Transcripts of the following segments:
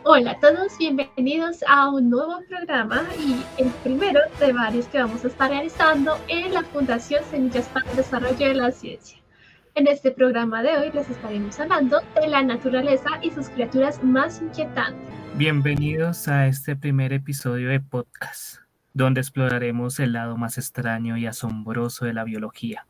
Hola a todos, bienvenidos a un nuevo programa y el primero de varios que vamos a estar realizando en la Fundación Semillas para el Desarrollo de la Ciencia. En este programa de hoy les estaremos hablando de la naturaleza y sus criaturas más inquietantes. Bienvenidos a este primer episodio de podcast, donde exploraremos el lado más extraño y asombroso de la biología.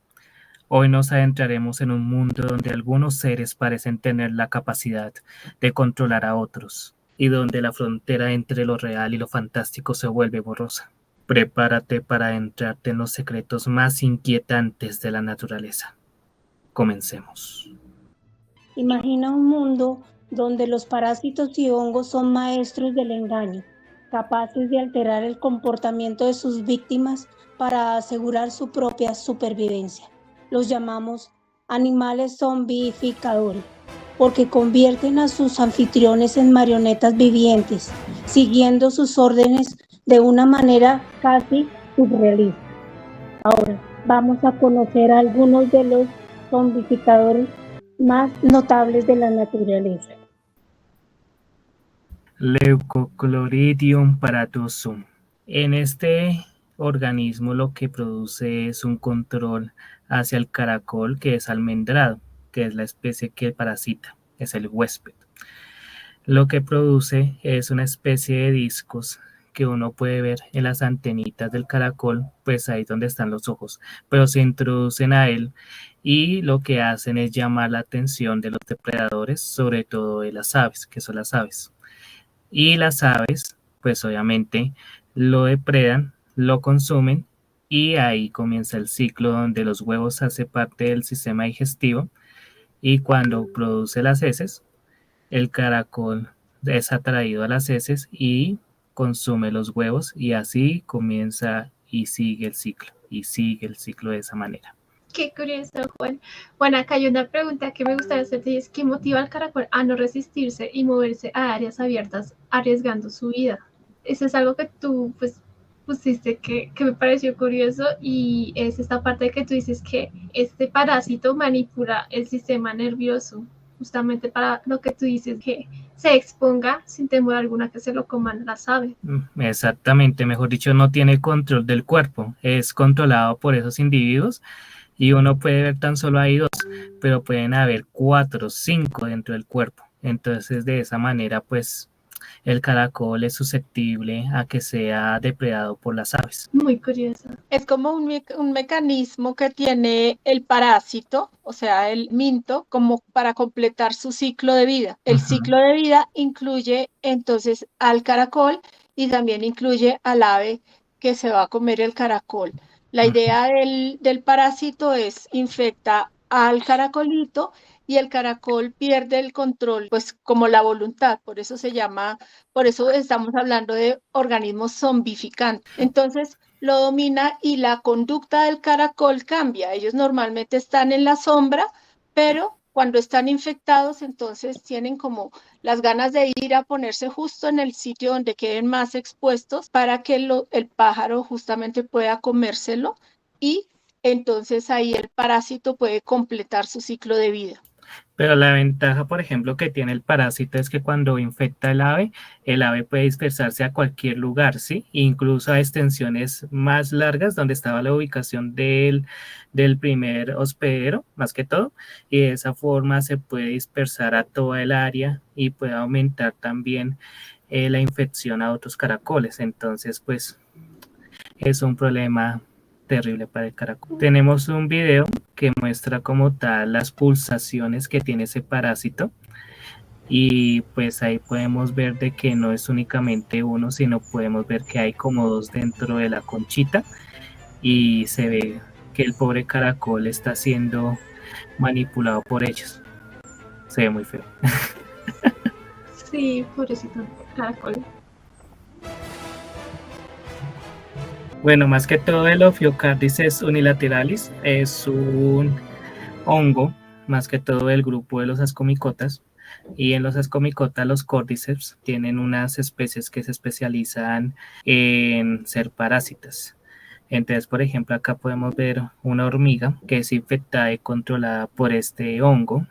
Hoy nos adentraremos en un mundo donde algunos seres parecen tener la capacidad de controlar a otros, y donde la frontera entre lo real y lo fantástico se vuelve borrosa. Prepárate para adentrarte en los secretos más inquietantes de la naturaleza. Comencemos. Imagina un mundo donde los parásitos y hongos son maestros del engaño, capaces de alterar el comportamiento de sus víctimas para asegurar su propia supervivencia. Los llamamos animales zombificadores, porque convierten a sus anfitriones en marionetas vivientes, siguiendo sus órdenes de una manera casi surrealista. Ahora vamos a conocer a algunos de los zombificadores más notables de la naturaleza. Leucochloridium paratosum. En este organismo lo que produce es un control hacia el caracol, que es almendrado, que es la especie que parasita, es el huésped. Lo que produce es una especie de discos que uno puede ver en las antenitas del caracol, pues ahí donde están los ojos, pero se introducen a él y lo que hacen es llamar la atención de los depredadores, sobre todo de las aves, que son las aves. Y las aves, pues obviamente lo depredan, lo consumen y ahí comienza el ciclo donde los huevos hace parte del sistema digestivo y cuando produce las heces, el caracol es atraído a las heces y consume los huevos y así comienza y sigue el ciclo de esa manera. Qué curioso, Juan. Bueno, acá hay una pregunta que me gustaría hacerte y es ¿qué motiva al caracol a no resistirse y moverse a áreas abiertas arriesgando su vida? Eso es algo que tú pues pusiste que me pareció curioso y es esta parte de que tú dices que este parásito manipula el sistema nervioso justamente para lo que tú dices, que se exponga sin temor alguna que se lo coman las aves. Exactamente, mejor dicho, no tiene control del cuerpo, es controlado por esos individuos y uno puede ver tan solo ahí dos, pero pueden haber cuatro, cinco dentro del cuerpo. Entonces, de esa manera, pues el caracol es susceptible a que sea depredado por las aves. Muy curioso. Es como un mecanismo que tiene el parásito, o sea, el minto, como para completar su ciclo de vida. El ciclo de vida incluye entonces al caracol y también incluye al ave que se va a comer el caracol. La idea del parásito es infecta al caracolito y el caracol pierde el control, pues como la voluntad, por eso estamos hablando de organismos zombificantes. Entonces, lo domina y la conducta del caracol cambia. Ellos normalmente están en la sombra, pero cuando están infectados, entonces tienen como las ganas de ir a ponerse justo en el sitio donde queden más expuestos para que el pájaro justamente pueda comérselo y entonces ahí el parásito puede completar su ciclo de vida. Pero la ventaja, por ejemplo, que tiene el parásito es que cuando infecta el ave puede dispersarse a cualquier lugar, ¿sí? Incluso a extensiones más largas donde estaba la ubicación del primer hospedero, más que todo, y de esa forma se puede dispersar a toda el área y puede aumentar también la infección a otros caracoles. Entonces, pues es un problema terrible para el caracol. Tenemos un video que muestra como tal las pulsaciones que tiene ese parásito y pues ahí podemos ver de que no es únicamente uno, sino podemos ver que hay como dos dentro de la conchita y se ve que el pobre caracol está siendo manipulado por ellos. Se ve muy feo. Sí, pobrecito caracol. Bueno, más que todo el Ophiocardices unilateralis es un hongo, más que todo del grupo de los ascomicotas. Y en los ascomicotas, los córdiceps tienen unas especies que se especializan en ser parásitas. Entonces, por ejemplo, acá podemos ver una hormiga que es infectada y controlada por este hongo,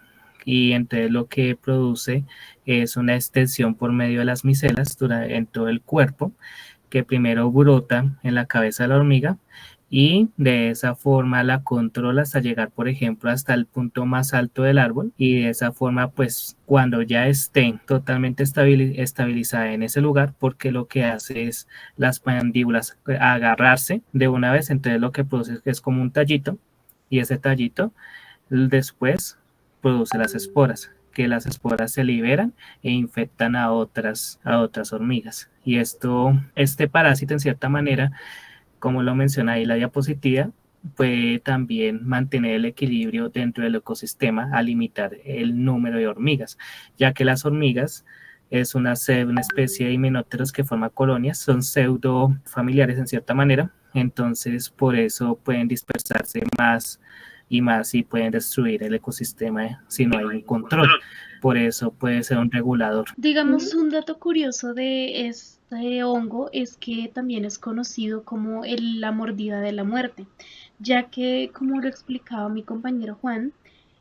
y entonces lo que produce es una extensión por medio de las micelas en todo el cuerpo, que primero brota en la cabeza de la hormiga y de esa forma la controla hasta llegar, por ejemplo, hasta el punto más alto del árbol, y de esa forma, pues, cuando ya esté totalmente estabilizada en ese lugar, porque lo que hace es las mandíbulas agarrarse de una vez, entonces lo que produce es como un tallito, y ese tallito después produce las esporas, que las esporas se liberan e infectan a otras hormigas. Y este parásito, en cierta manera, como lo menciona ahí la diapositiva, puede también mantener el equilibrio dentro del ecosistema al limitar el número de hormigas, ya que las hormigas es una especie de himenópteros que forma colonias, son pseudo familiares en cierta manera, entonces por eso pueden dispersarse más y pueden destruir el ecosistema si no hay un control. Por eso puede ser un regulador. Digamos, un dato curioso de este hongo es que también es conocido como la mordida de la muerte, ya que, como lo explicaba mi compañero Juan,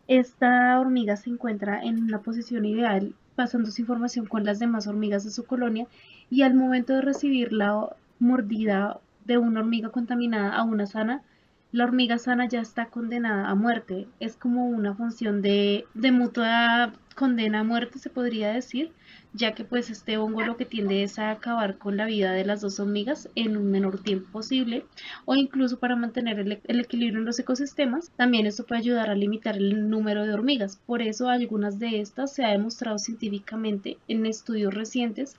esta hormiga se encuentra en una posición ideal, pasando su información con las demás hormigas de su colonia, y al momento de recibir la mordida de una hormiga contaminada a una sana, la hormiga sana ya está condenada a muerte. Es como una función de mutua condena a muerte, se podría decir, ya que pues este hongo lo que tiende es a acabar con la vida de las dos hormigas en un menor tiempo posible, o incluso para mantener el equilibrio en los ecosistemas. También esto puede ayudar a limitar el número de hormigas. Por eso algunas de estas se ha demostrado científicamente en estudios recientes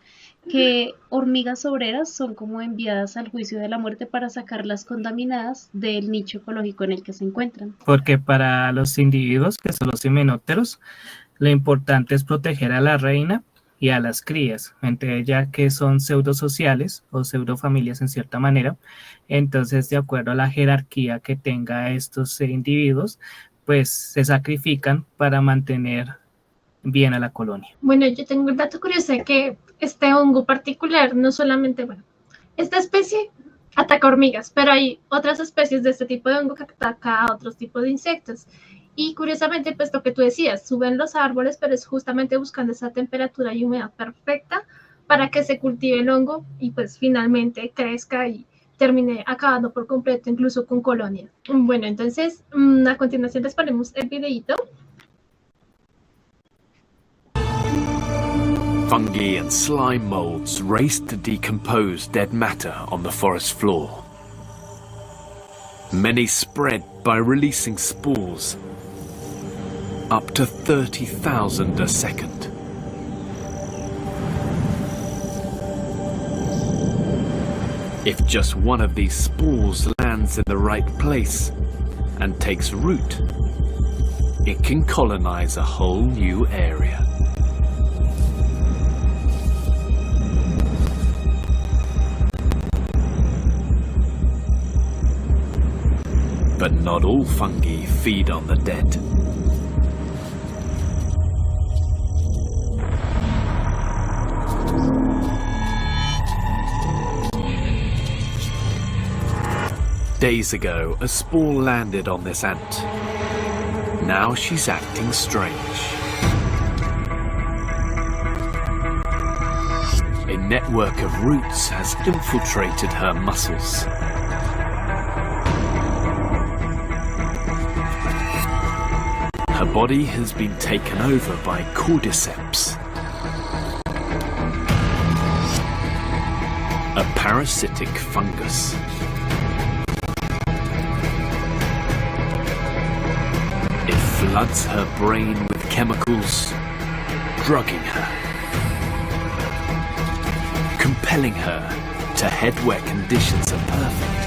que hormigas obreras son como enviadas al juicio de la muerte para sacarlas contaminadas del nicho ecológico en el que se encuentran. Porque para los individuos, que son los himenópteros, lo importante es proteger a la reina y a las crías, entre ellas que son pseudosociales o pseudofamilias en cierta manera. Entonces, de acuerdo a la jerarquía que tenga estos individuos, pues se sacrifican para mantener bien a la colonia. Bueno, yo tengo un dato curioso de que este hongo particular no solamente, bueno, esta especie ataca hormigas, pero hay otras especies de este tipo de hongo que ataca a otros tipos de insectos. Y curiosamente, pues lo que tú decías, suben los árboles, pero es justamente buscando esa temperatura y humedad perfecta para que se cultive el hongo y pues finalmente crezca y termine acabando por completo, incluso con colonias. Bueno, entonces a continuación les ponemos el videito. Fungi and slime molds race to decompose dead matter on the forest floor. Many spread by releasing spores, up to 30,000 a second. If just one of these spores lands in the right place and takes root, it can colonize a whole new area. But not all fungi feed on the dead. Days ago, a spore landed on this ant. Now she's acting strange. A network of roots has infiltrated her muscles. Her body has been taken over by cordyceps, a parasitic fungus. It floods her brain with chemicals, drugging her, compelling her to head where conditions are perfect.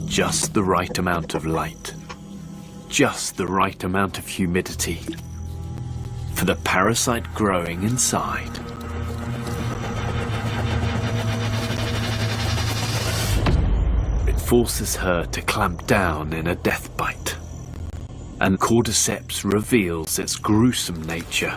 Just the right amount of light, just the right amount of humidity for the parasite growing inside. It forces her to clamp down in a death bite, and cordyceps reveals its gruesome nature.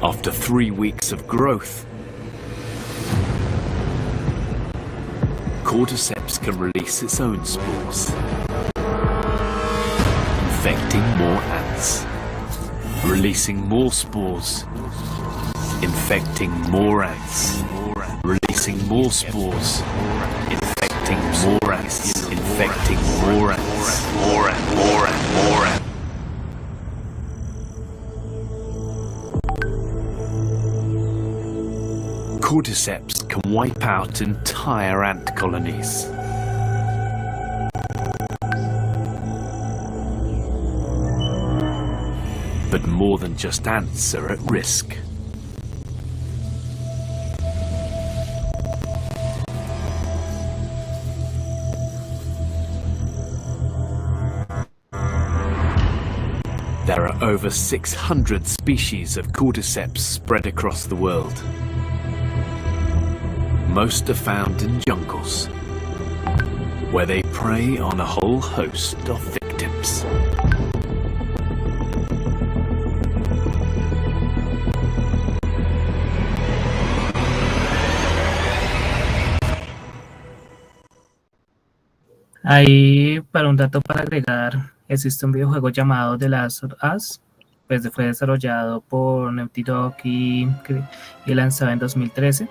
After 3 weeks of growth, Cordyceps can release its own spores, infecting more ants, releasing more spores, infecting more ants, releasing more spores, infecting more ants, infecting more ants, more ants, more ants, more ants. Cordyceps can wipe out entire ant colonies. But more than just ants are at risk. There are over 600 species of Cordyceps spread across the world. Most are found in jungles, where they prey on a whole host of victims. Ahí, para un dato para agregar, existe un videojuego llamado The Last of Us, pues fue desarrollado por Naughty Dog y lanzado en 2013.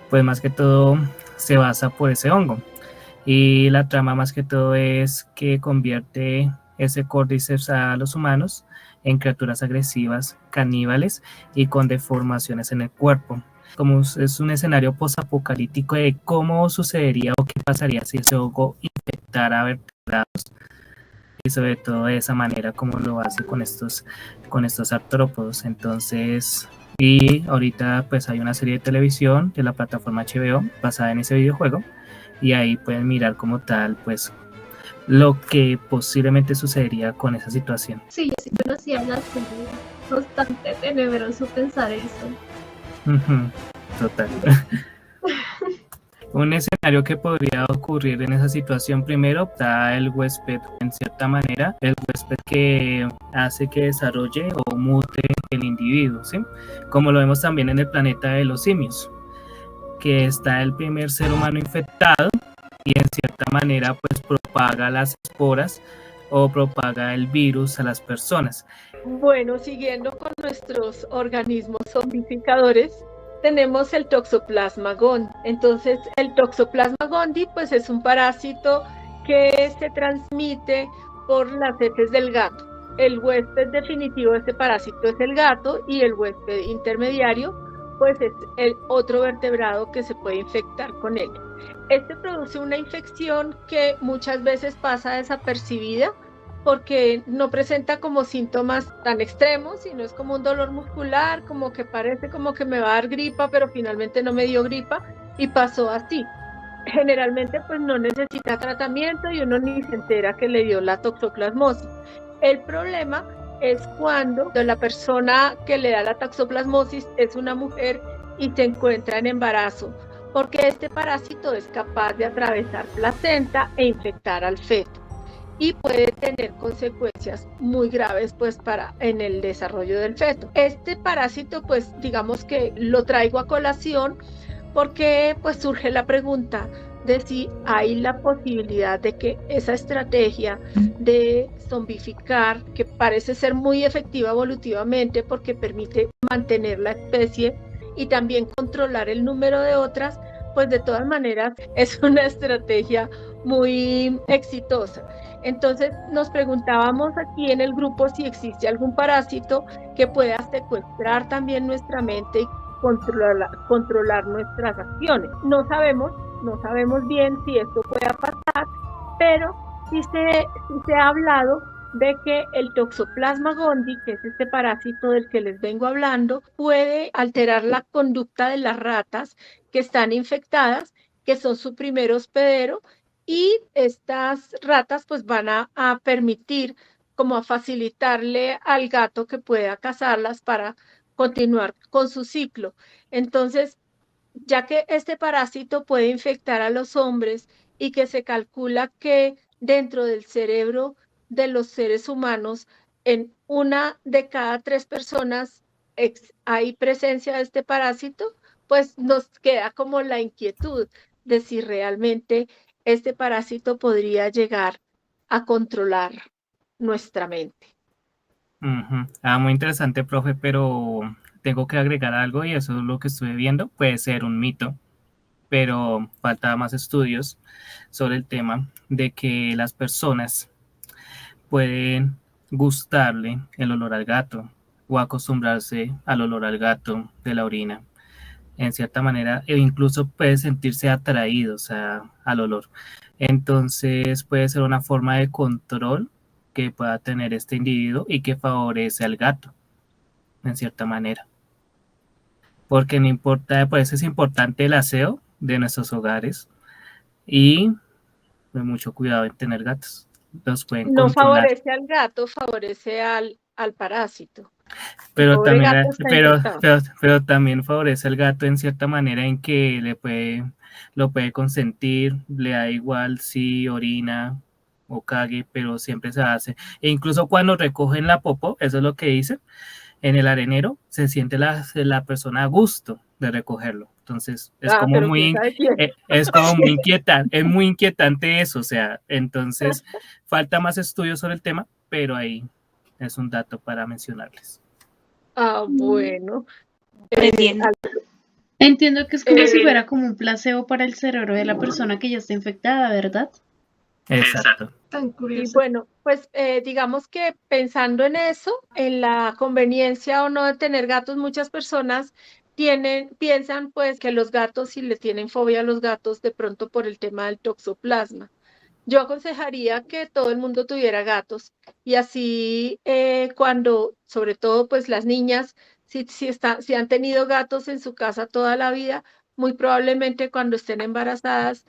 Pues más que todo se basa por ese hongo. Y la trama más que todo es que convierte ese Cordyceps a los humanos en criaturas agresivas, caníbales y con deformaciones en el cuerpo. Como es un escenario posapocalíptico de cómo sucedería o qué pasaría si ese hongo infectara a vertebrados, y sobre todo de esa manera como lo hace con estos artrópodos. Entonces, y ahorita pues hay una serie de televisión de la plataforma HBO basada en ese videojuego, y ahí pueden mirar como tal pues lo que posiblemente sucedería con esa situación. Sí, yo sí conocía la serie. Bastante tenebroso pensar eso. Total. Un escenario que podría ocurrir en esa situación, primero está el huésped, en cierta manera, el huésped que hace que desarrolle o mute el individuo, ¿sí? Como lo vemos también en el planeta de los simios, que está el primer ser humano infectado y en cierta manera pues propaga las esporas o propaga el virus a las personas. Bueno, siguiendo con nuestros organismos zombificadores, tenemos el Toxoplasma gondii. Entonces, el Toxoplasma gondii pues es un parásito que se transmite por las heces del gato. El huésped definitivo de este parásito es el gato, y el huésped intermediario pues es el otro vertebrado que se puede infectar con él. Este produce una infección que muchas veces pasa desapercibida porque no presenta como síntomas tan extremos, sino es como un dolor muscular, como que parece como que me va a dar gripa, pero finalmente no me dio gripa y pasó así. Generalmente pues no necesita tratamiento y uno ni se entera que le dio la toxoplasmosis. El problema es cuando la persona que le da la toxoplasmosis es una mujer y se encuentra en embarazo, porque este parásito es capaz de atravesar placenta e infectar al feto, y puede tener consecuencias muy graves pues en el desarrollo del feto. Este parásito pues digamos que lo traigo a colación porque pues surge la pregunta de si hay la posibilidad de que esa estrategia de zombificar, que parece ser muy efectiva evolutivamente porque permite mantener la especie y también controlar el número de otras, pues de todas maneras es una estrategia muy exitosa. Entonces nos preguntábamos aquí en el grupo si existe algún parásito que pueda secuestrar también nuestra mente y controlar nuestras acciones. No sabemos bien si esto pueda pasar, pero sí se ha hablado de que el Toxoplasma gondii, que es este parásito del que les vengo hablando, puede alterar la conducta de las ratas que están infectadas, que son su primer hospedero, y estas ratas pues van a permitir como a facilitarle al gato que pueda cazarlas para continuar con su ciclo. Entonces, ya que este parásito puede infectar a los hombres y que se calcula que dentro del cerebro de los seres humanos, en 1 de cada 3 personas hay presencia de este parásito, pues nos queda como la inquietud de si realmente este parásito podría llegar a controlar nuestra mente. Muy interesante, profe, pero tengo que agregar algo y eso es lo que estuve viendo. Puede ser un mito, pero falta más estudios sobre el tema de que las personas pueden gustarle el olor al gato o acostumbrarse al olor al gato de la orina en cierta manera, e incluso puede sentirse atraídos al olor. Entonces puede ser una forma de control que pueda tener este individuo y que favorece al gato, en cierta manera. Porque no importa, por eso es importante el aseo de nuestros hogares y pues, mucho cuidado en tener gatos. Los pueden No controlar. favorece al gato, favorece al parásito. Pero pobre también, gato está infectado. pero también favorece al gato en cierta manera en que lo puede consentir, le da igual si orina o cague, pero siempre se hace. E incluso cuando recogen la popó, eso es lo que dicen, en el arenero se siente la persona a gusto de recogerlo. Entonces es como Pero quién sabe quién. es como muy inquietante, es muy inquietante eso, o sea, entonces falta más estudios sobre el tema, pero ahí es un dato para mencionarles. Bueno. Aprendiendo. Entiendo que es como si fuera como un placebo para el cerebro de la persona que ya está infectada, ¿verdad? Exacto. Tan Y curioso. bueno, pues digamos que pensando en eso, en la conveniencia o no de tener gatos, muchas personas piensan pues que los gatos, si les tienen fobia a los gatos, de pronto por el tema del toxoplasma. Yo aconsejaría que todo el mundo tuviera gatos y así cuando, sobre todo pues las niñas, si han tenido gatos en su casa toda la vida, muy probablemente cuando estén embarazadas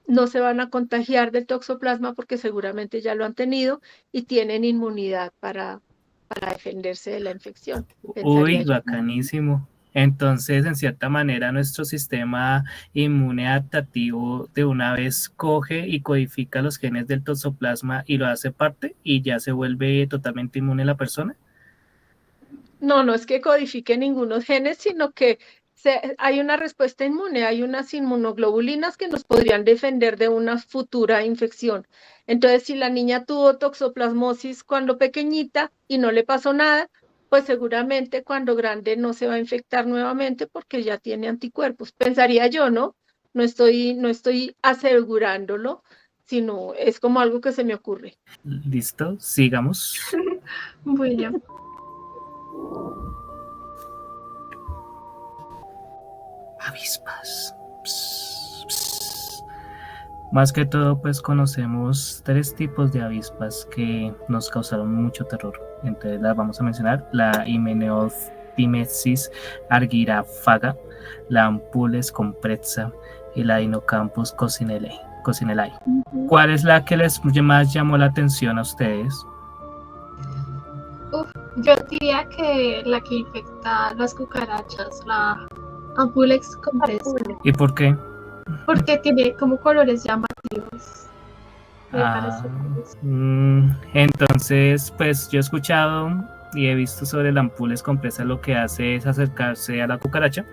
no se van a contagiar del toxoplasma porque seguramente ya lo han tenido y tienen inmunidad para defenderse de la infección. Pensaría Uy, yo. bacanísimo. Entonces, en cierta manera, nuestro sistema inmune adaptativo de una vez coge y codifica los genes del toxoplasma y lo hace parte y ya se vuelve totalmente inmune la persona. No es que codifique ningunos genes, sino que hay una respuesta inmune, hay unas inmunoglobulinas que nos podrían defender de una futura infección. Entonces, si la niña tuvo toxoplasmosis cuando pequeñita y no le pasó nada, pues seguramente cuando grande no se va a infectar nuevamente porque ya tiene anticuerpos. Pensaría yo, ¿no? No estoy asegurándolo, sino es como algo que se me ocurre. Listo, sigamos. Bueno, Avispas. Ps, ps. Más que todo, pues conocemos 3 tipos de avispas que nos causaron mucho terror. Entonces las vamos a mencionar: la Hymenoptymesi argyrofaga, la Ampules comprezza y la Inocampus coccinellai. ¿Cuál es la que les más llamó la atención a ustedes? yo diría que la que infecta las cucarachas, la Ampulex compressa, ¿Y por qué? porque tiene como colores llamativos. Me parece curioso. Entonces, pues yo he escuchado y he visto sobre la Ampules compressa, lo que hace es acercarse a la cucaracha,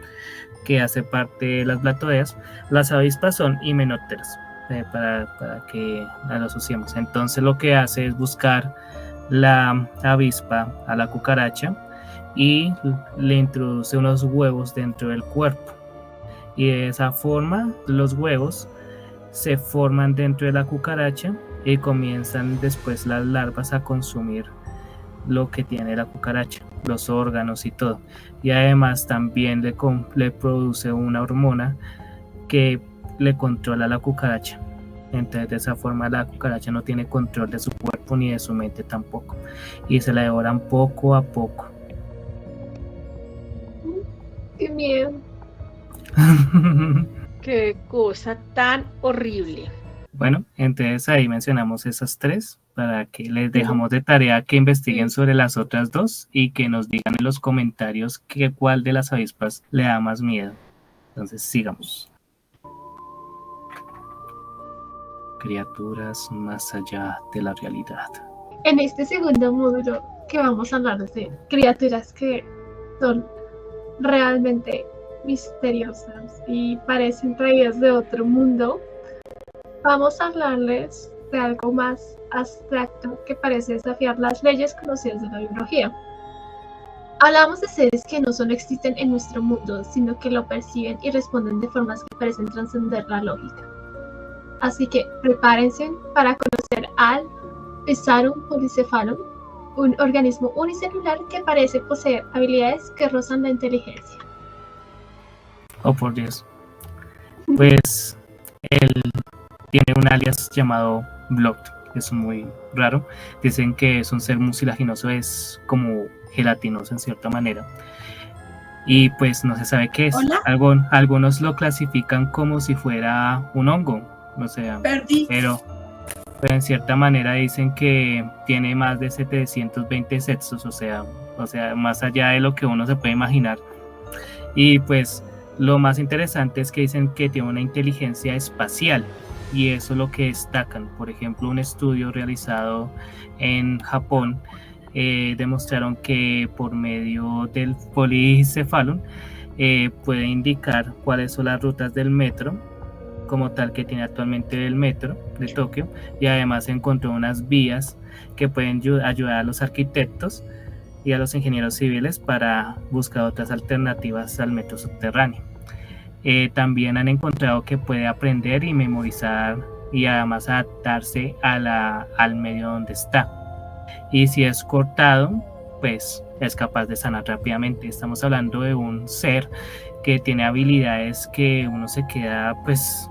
que hace parte de las blatodeas. Las avispas son himenópteras, para que la asociemos. Entonces lo que hace es buscar la avispa a la cucaracha y le introduce unos huevos dentro del cuerpo. Y de esa forma los huevos se forman dentro de la cucaracha y comienzan después las larvas a consumir lo que tiene la cucaracha, los órganos y todo. Y además también le produce una hormona que le controla a la cucaracha. Entonces de esa forma la cucaracha no tiene control de su cuerpo ni de su mente tampoco. Y se la devoran poco a poco. Qué miedo. Qué cosa tan horrible. Bueno, entonces ahí mencionamos esas 3 para que les dejamos de tarea que investiguen sobre las otras 2 y que nos digan en los comentarios cuál de las avispas le da más miedo. Entonces sigamos. Criaturas más allá de la realidad. En este segundo módulo que vamos a hablar de criaturas que son realmente misteriosas y parecen traídas de otro mundo, vamos a hablarles de algo más abstracto que parece desafiar las leyes conocidas de la biología. Hablamos de seres que no solo existen en nuestro mundo, sino que lo perciben y responden de formas que parecen trascender la lógica. Así que prepárense para conocer al Physarum polycephalum, un organismo unicelular que parece poseer habilidades que rozan la inteligencia. Oh, por Dios. Pues él tiene un alias llamado Blood, que es muy raro. Dicen que es un ser mucilaginoso, es como gelatinoso en cierta manera. Y pues no se sabe qué es. Hola. Algunos lo clasifican como si fuera un hongo, o sea, pero en cierta manera dicen que tiene más de 720 sexos, o sea, más allá de lo que uno se puede imaginar. Y pues lo más interesante es que dicen que tiene una inteligencia espacial, y eso es lo que destacan. Por ejemplo, un estudio realizado en Japón demostraron que por medio del policephalum puede indicar cuáles son las rutas del metro como tal que tiene actualmente el metro de Tokio, y además encontró unas vías que pueden ayudar a los arquitectos y a los ingenieros civiles para buscar otras alternativas al metro subterráneo. También han encontrado que puede aprender y memorizar y además adaptarse al medio donde está. Y si es cortado, pues es capaz de sanar rápidamente. Estamos hablando de un ser que tiene habilidades que uno se queda pues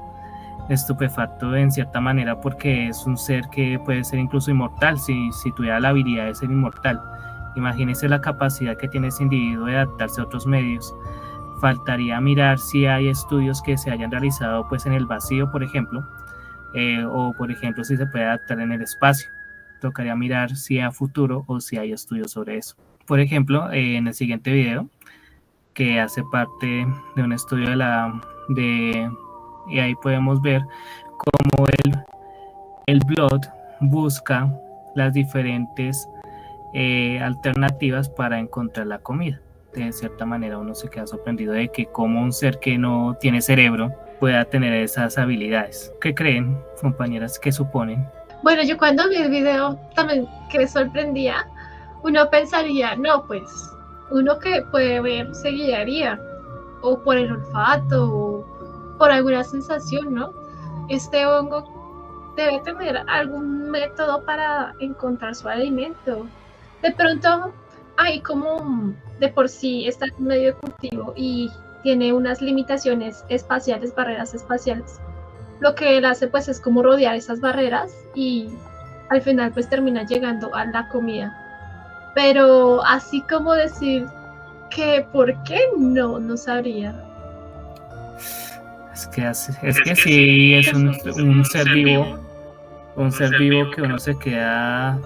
estupefacto en cierta manera, porque es un ser que puede ser incluso inmortal si tuviera la habilidad de ser inmortal. Imagínense la capacidad que tiene ese individuo de adaptarse a otros medios. Faltaría mirar si hay estudios que se hayan realizado pues en el vacío, por ejemplo, o por ejemplo si se puede adaptar en el espacio. Tocaría mirar si a futuro o si hay estudios sobre eso. Por ejemplo, en el siguiente video, que hace parte de un estudio y ahí podemos ver cómo el Blood busca las diferentes alternativas para encontrar la comida. De cierta manera uno se queda sorprendido de que como un ser que no tiene cerebro pueda tener esas habilidades. ¿Qué creen, compañeras? ¿Qué suponen? Bueno, yo cuando vi el video también quedé sorprendida. Uno pensaría, no, pues uno que puede ver se guiaría o por el olfato o por alguna sensación, ¿no? Este hongo debe tener algún método para encontrar su alimento. De pronto hay como de por sí está en medio de cultivo y tiene unas limitaciones espaciales, barreras espaciales. Lo que él hace pues es como rodear esas barreras y al final pues termina llegando a la comida. Pero así como decir que por qué no sabría. Es que sí es un ser vivo, que uno se queda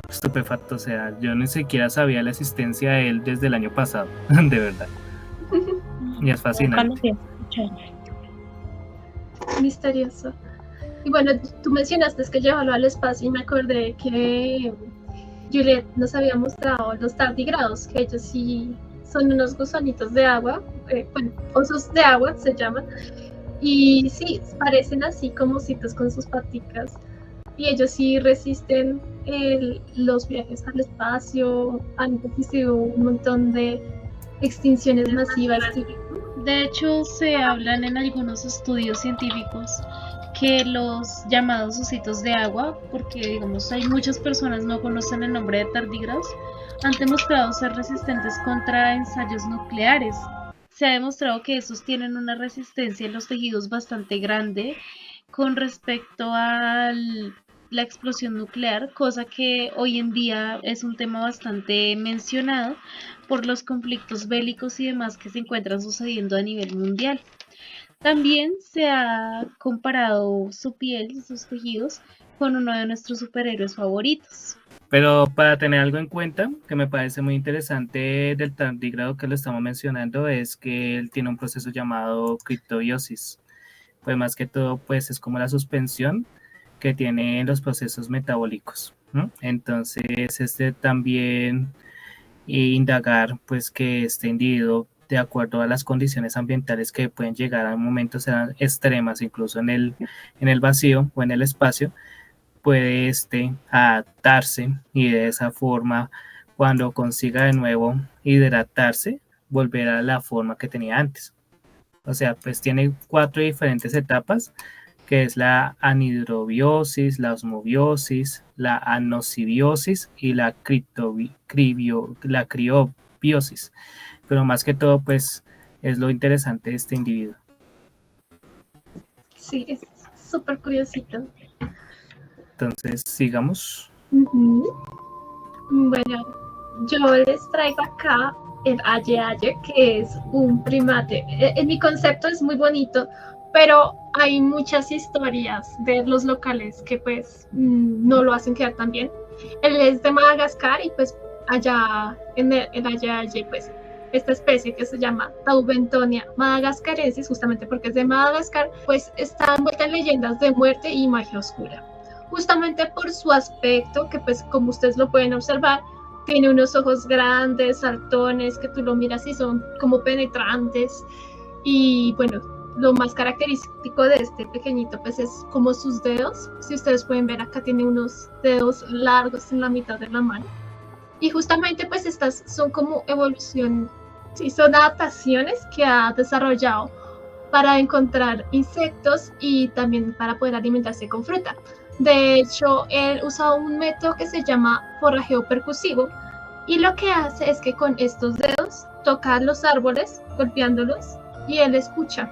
estupefacto. O sea, yo ni siquiera sabía la existencia de él desde el año pasado, de verdad. Y es fascinante. Misterioso. Y bueno, tú mencionaste que llevarlo al espacio y me acordé que Juliet nos había mostrado los tardigrados, que ellos sí son unos gusanitos de agua, bueno, osos de agua se llaman, y sí, parecen así como ositos con sus paticas, y ellos sí resisten los viajes al espacio, han resistido un montón de extinciones masivas. De hecho, se hablan en algunos estudios científicos que los llamados ositos de agua, porque digamos hay muchas personas no conocen el nombre de tardígrados, han demostrado ser resistentes contra ensayos nucleares. Se ha demostrado que estos tienen una resistencia en los tejidos bastante grande con respecto a la explosión nuclear, cosa que hoy en día es un tema bastante mencionado por los conflictos bélicos y demás que se encuentran sucediendo a nivel mundial. También se ha comparado su piel, sus tejidos, con uno de nuestros superhéroes favoritos. Pero para tener algo en cuenta, que me parece muy interesante del tardígrado que lo estamos mencionando, es que él tiene un proceso llamado criptobiosis. Pues más que todo, pues es como la suspensión que tiene los procesos metabólicos, ¿no? Entonces, también indagar pues que este individuo, de acuerdo a las condiciones ambientales que pueden llegar a momentos extremas, incluso en el vacío o en el espacio, puede adaptarse y de esa forma, cuando consiga de nuevo hidratarse, volver a la forma que tenía antes. O sea, pues tiene 4 diferentes etapas, que es la anhidrobiosis, la osmobiosis, la anocibiosis y la criobiosis. Pero más que todo, pues, es lo interesante de este individuo. Sí, es súper curiosito. Entonces, sigamos. Bueno, yo les traigo acá el aye-aye, que es un primate. En mi concepto es muy bonito, pero hay muchas historias de los locales que pues no lo hacen quedar tan bien. Él es de Madagascar y pues allá en el aye-aye, pues esta especie que se llama Taubentonia madagascarensis, justamente porque es de Madagascar, pues está envuelta en leyendas de muerte y magia oscura. Justamente por su aspecto, que pues como ustedes lo pueden observar, tiene unos ojos grandes, saltones, que tú lo miras y son como penetrantes. Y bueno, lo más característico de este pequeñito pues es como sus dedos. Si ustedes pueden ver, acá tiene unos dedos largos en la mitad de la mano. Y justamente pues estas son como evolución, sí, son adaptaciones que ha desarrollado para encontrar insectos y también para poder alimentarse con fruta. De hecho, él usa un método que se llama forrajeo percusivo, y lo que hace es que con estos dedos toca los árboles golpeándolos y él escucha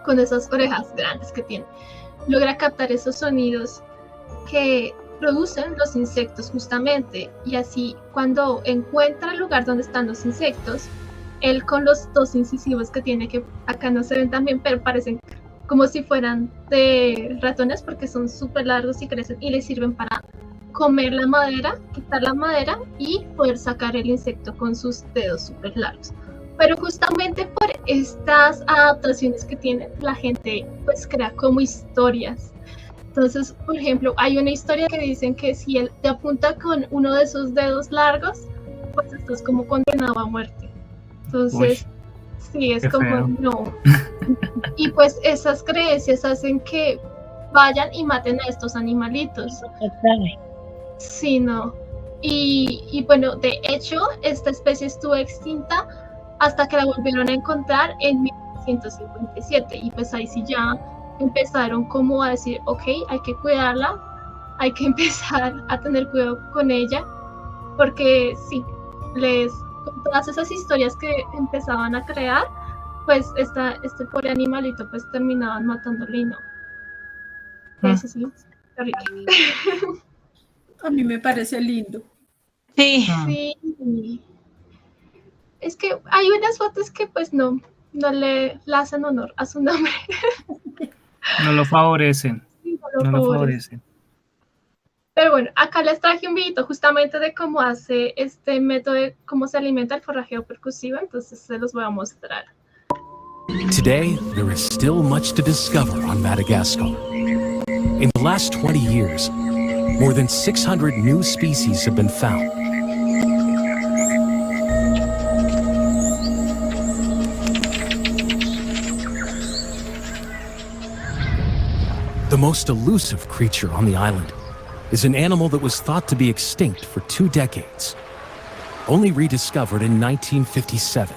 con esas orejas grandes que tiene. Logra captar esos sonidos que producen los insectos justamente, y así cuando encuentra el lugar donde están los insectos, él con los 2 incisivos que tiene, que acá no se ven tan bien, pero parecen como si fueran de ratones porque son súper largos y crecen y le sirven para comer la madera, quitar la madera y poder sacar el insecto con sus dedos súper largos. Pero justamente por estas adaptaciones que tiene, la gente pues crea como historias. Entonces, por ejemplo, hay una historia que dicen que si él te apunta con uno de sus dedos largos, pues estás como condenado a muerte. Entonces, sí, es como feo. no. Y pues esas creencias hacen que vayan y maten a estos animalitos. Sí, no. Y bueno, de hecho, esta especie estuvo extinta hasta que la volvieron a encontrar en 1957. Y pues ahí sí ya empezaron como a decir, ok, hay que cuidarla, hay que empezar a tener cuidado con ella, porque sí, con todas esas historias que empezaban a crear, pues este pobre animalito pues terminaban matándole y no. Eso sí, terrible. A mí me parece lindo. Sí. Sí. Es que hay unas fotos que pues no le hacen honor a su nombre. No lo favorecen. Sí, No lo favorecen. Pero bueno, acá les traje un videito justamente de cómo hace este método, de cómo se alimenta el forrajeo percusivo, entonces se los voy a mostrar. Today, there is still much to discover on Madagascar. In the last 20 years, more than 600 new species have been found. The most elusive creature on the island is an animal that was thought to be extinct for 2 decades, only rediscovered in 1957.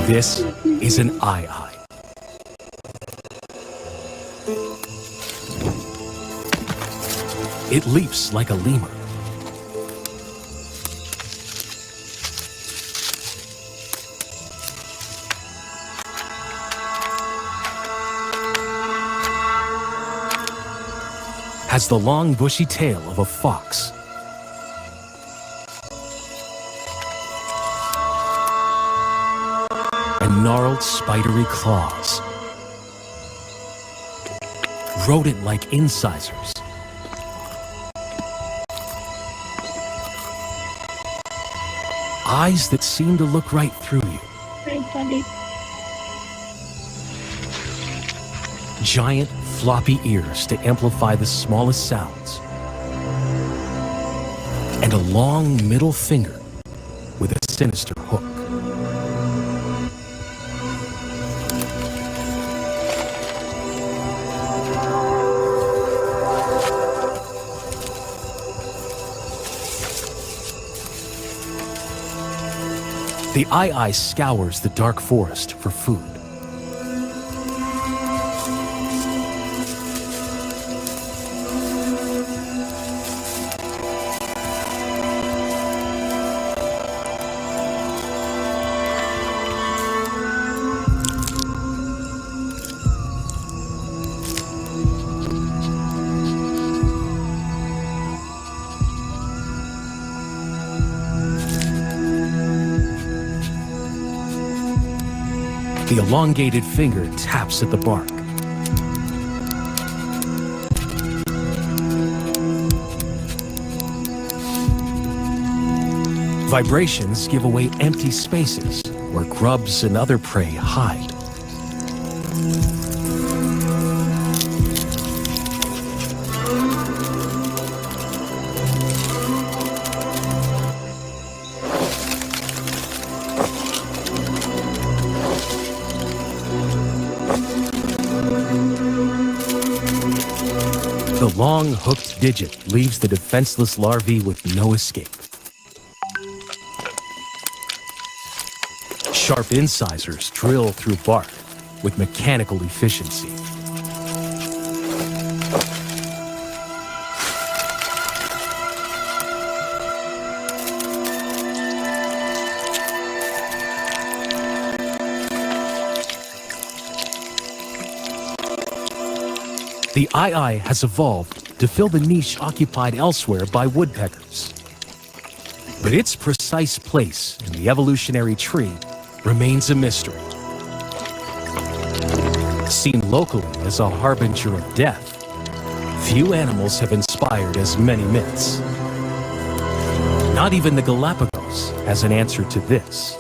This is an aye-aye. It leaps like a lemur. Has the long bushy tail of a fox. And gnarled spidery claws. Rodent-like incisors. eyes that seem to look right through you. Giant, floppy ears to amplify the smallest sounds. And a long middle finger with a sinister hook. The Ai scours the dark forest for food. The elongated finger taps at the bark. Vibrations give away empty spaces where grubs and other prey hide. The long, hooked digit leaves the defenseless larvae with no escape. Sharp incisors drill through bark with mechanical efficiency. The Ai has evolved to fill the niche occupied elsewhere by woodpeckers. But its precise place in the evolutionary tree remains a mystery. Seen locally as a harbinger of death, few animals have inspired as many myths. Not even the Galapagos has an answer to this.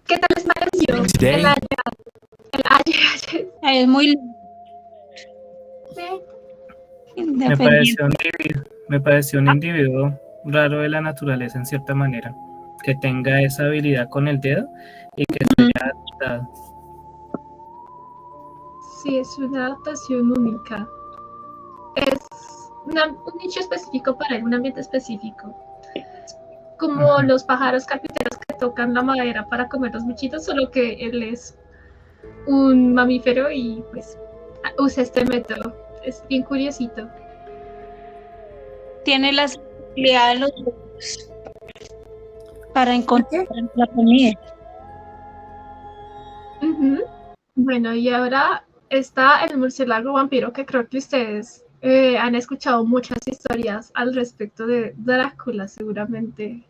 ¿Qué tal les pareció? Today, Es muy Me pareció un individuo raro de la naturaleza en cierta manera, que tenga esa habilidad con el dedo y que se haya adaptado. Sí, es una adaptación única. Es un nicho específico para él, un ambiente específico. Como los pájaros carpinteros que tocan la madera para comer los bichitos, solo que él es un mamífero y pues usa este método. Es bien curiosito. tiene la sensibilidad de los ojos para encontrar la comida. Ujú. Bueno, y ahora está el murciélago vampiro, que creo que ustedes han escuchado muchas historias al respecto de Drácula, seguramente.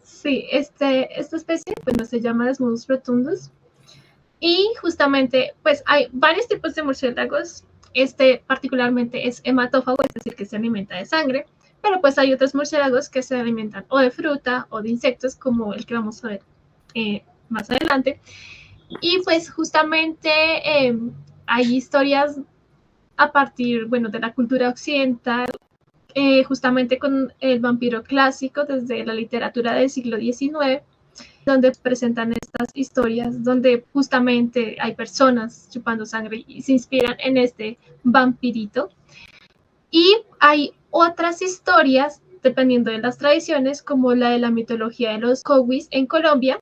Sí, esta especie pues, se llama Desmodus rotundus. Y justamente, pues hay varios tipos de murciélagos. Este particularmente es hematófago, es decir, que se alimenta de sangre. Pero pues hay otros murciélagos que se alimentan o de fruta o de insectos, como el que vamos a ver más adelante. Y pues justamente hay historias a partir, bueno, de la cultura occidental, justamente con el vampiro clásico desde la literatura del siglo XIX, donde presentan estas historias donde justamente hay personas chupando sangre y se inspiran en este vampirito. Y hay otras historias, dependiendo de las tradiciones, como la de la mitología de los Cowis en Colombia,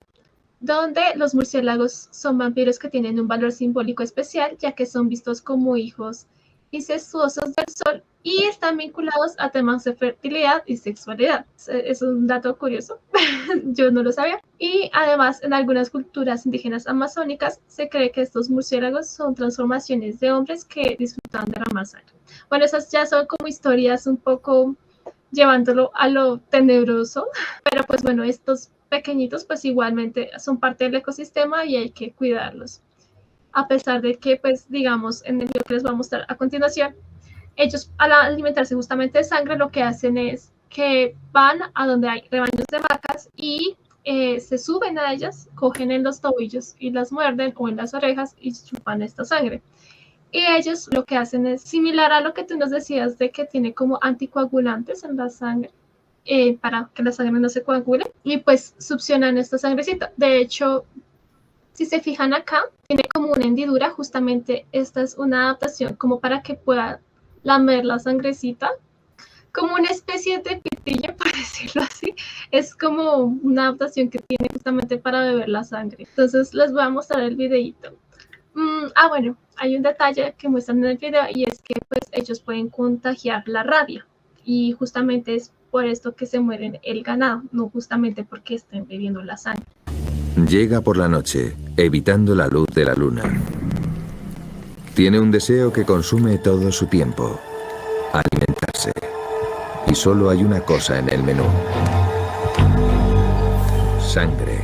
donde los murciélagos son vampiros que tienen un valor simbólico especial, ya que son vistos como hijos incestuosos del sol y están vinculados a temas de fertilidad y sexualidad. Es un dato curioso, yo no lo sabía. Y además, en algunas culturas indígenas amazónicas se cree que estos murciélagos son transformaciones de hombres que disfrutan de derramar sangre. Bueno, esas ya son como historias un poco llevándolo a lo tenebroso, pero pues bueno, estos pequeñitos pues igualmente son parte del ecosistema y hay que cuidarlos. A pesar de que pues digamos en el video que les voy a mostrar a continuación, ellos al alimentarse justamente de sangre lo que hacen es que van a donde hay rebaños de vacas y se suben a ellas, cogen en los tobillos y las muerden o en las orejas y chupan esta sangre. Y ellos lo que hacen es similar a lo que tú nos decías de que tiene como anticoagulantes en la sangre, para que la sangre no se coagule, y pues succionan esta sangrecita. De hecho, si se fijan acá, tiene como una hendidura, justamente esta es una adaptación como para que pueda lamer la sangrecita, como una especie de pitillo, por decirlo así. Es como una adaptación que tiene justamente para beber la sangre. Entonces les voy a mostrar el videito. Bueno, hay un detalle que muestran en el video y es que pues ellos pueden contagiar la rabia y justamente es por esto que se mueren el ganado, no justamente porque estén bebiendo la sangre. Llega por la noche, evitando la luz de la luna. Tiene un deseo que consume todo su tiempo: alimentarse. Y solo hay una cosa en el menú: sangre.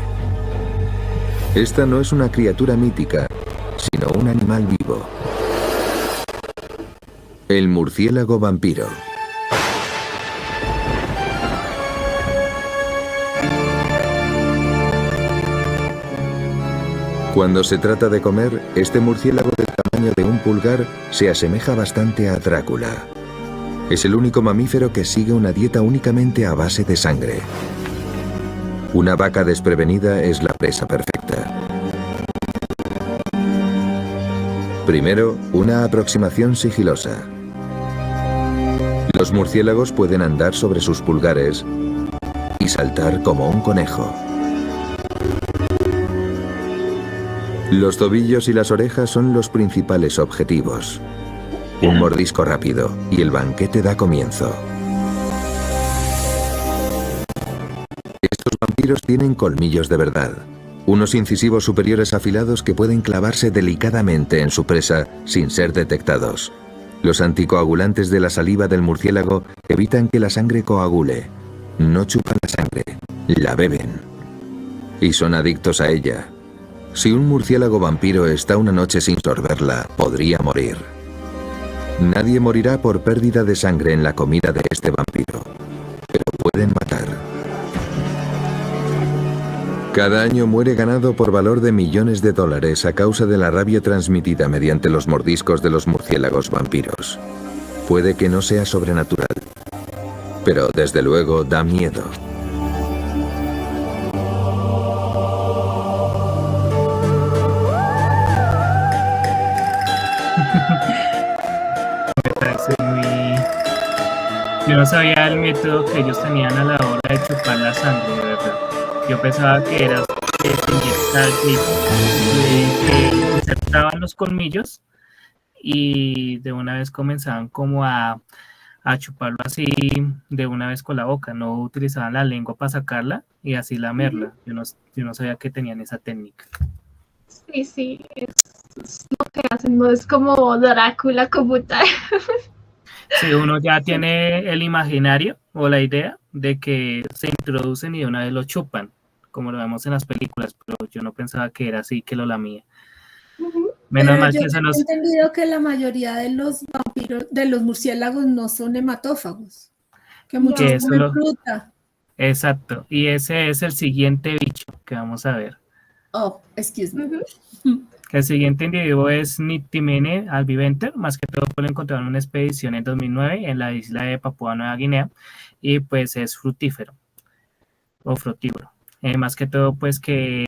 Esta no es una criatura mítica, sino un animal vivo. El murciélago vampiro. Cuando se trata de comer, este murciélago del tamaño de un pulgar se asemeja bastante a Drácula. Es el único mamífero que sigue una dieta únicamente a base de sangre. Una vaca desprevenida es la presa perfecta. Primero, una aproximación sigilosa. Los murciélagos pueden andar sobre sus pulgares y saltar como un conejo. Los tobillos y las orejas son los principales objetivos. Un mordisco rápido y el banquete da comienzo. Estos vampiros tienen colmillos de verdad, unos incisivos superiores afilados que pueden clavarse delicadamente en su presa sin ser detectados. Los anticoagulantes de la saliva del murciélago evitan que la sangre coagule. No chupan la sangre, la beben. Y son adictos a ella. Si un murciélago vampiro está una noche sin sorberla, podría morir. Nadie morirá por pérdida de sangre en la comida de este vampiro, pero pueden matar. Cada año muere ganado por valor de millones de dólares a causa de la rabia transmitida mediante los mordiscos de los murciélagos vampiros. Puede que no sea sobrenatural, pero desde luego da miedo. Me parece muy... Yo no sabía el método que ellos tenían a la hora de chupar la sangre, de verdad. Yo pensaba que era que insertaban los colmillos y de una vez comenzaban como a chuparlo así de una vez con la boca, no utilizaban la lengua para sacarla y así lamerla. Yo no sabía que tenían esa técnica. Sí, es lo que hacen, no es como Drácula como tal. Si uno ya tiene el imaginario o la idea de que se introducen y de una vez lo chupan, como lo vemos en las películas, pero yo no pensaba que era así, que lo lamía. Menos mal que eso Yo he entendido que la mayoría de los vampiros, de los murciélagos, no son hematófagos, que muchos comen fruta. Exacto, y ese es el siguiente bicho que vamos a ver. Oh, excuse me. El siguiente individuo es Nyctimene albiventer, más que todo lo encontraron en una expedición en 2009 en la isla de Papúa Nueva Guinea, y pues es frutífero o frutívoro. Más que todo pues que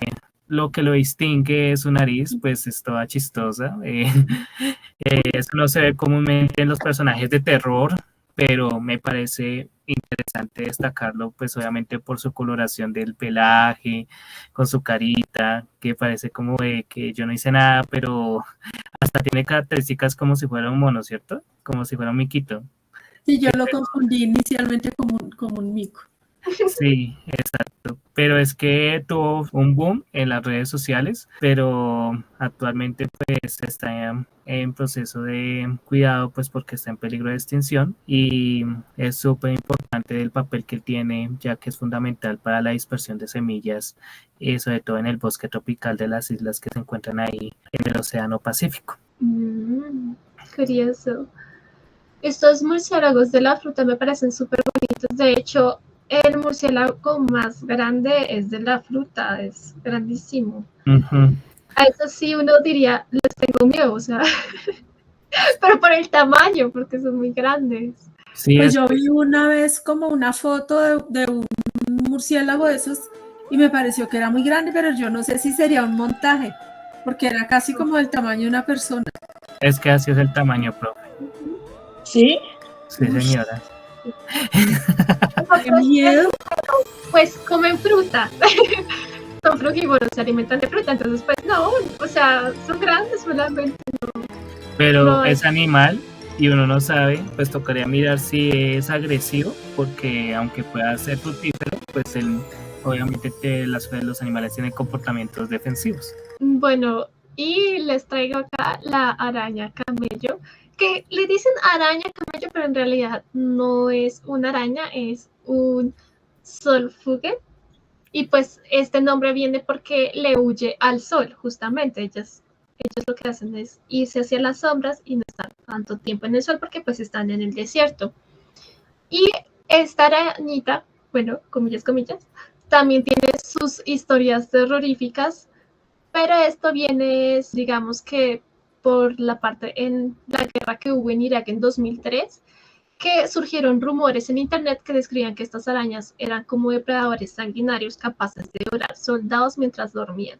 lo que lo distingue es su nariz, pues es toda chistosa. Eso no se ve comúnmente en los personajes de terror, pero me parece interesante destacarlo, pues obviamente por su coloración del pelaje, con su carita, que parece como de que yo no hice nada, pero hasta tiene características como si fuera un mono, ¿cierto? Como si fuera un miquito. Sí, yo lo confundí inicialmente como un mico. Sí, exacto. Pero es que tuvo un boom en las redes sociales, pero actualmente pues está en proceso de cuidado, pues porque está en peligro de extinción y es súper importante el papel que él tiene, ya que es fundamental para la dispersión de semillas, y sobre todo en el bosque tropical de las islas que se encuentran ahí en el Océano Pacífico. Curioso. Estos murciélagos de la fruta me parecen súper bonitos. De hecho, el murciélago más grande es de la fruta, es grandísimo. A eso sí uno diría, les tengo miedo, o sea, pero por el tamaño, porque son muy grandes. Sí, pues yo vi una vez como una foto de un murciélago de esos y me pareció que era muy grande, pero yo no sé si sería un montaje, porque era casi como del tamaño de una persona. Es que así es el tamaño, profe. ¿Sí? Sí, señora. ¡Qué miedo! Pues comen fruta. Son frugívoros, se alimentan de fruta, entonces pues no, o sea, son grandes solamente. No, pero no es animal y uno no sabe, pues tocaría mirar si es agresivo, porque aunque pueda ser fructífero, pues obviamente los animales tienen comportamientos defensivos. Bueno, y les traigo acá la araña camello, que le dicen araña camello, pero en realidad no es una araña, es un solfuge. Y pues este nombre viene porque le huye al sol, justamente. Ellos lo que hacen es irse hacia las sombras y no estar tanto tiempo en el sol porque pues están en el desierto. Y esta arañita, bueno, comillas, también tiene sus historias terroríficas, pero esto viene, digamos que por la parte en la guerra que hubo en Irak en 2003, que surgieron rumores en internet que describían que estas arañas eran como depredadores sanguinarios capaces de devorar soldados mientras dormían.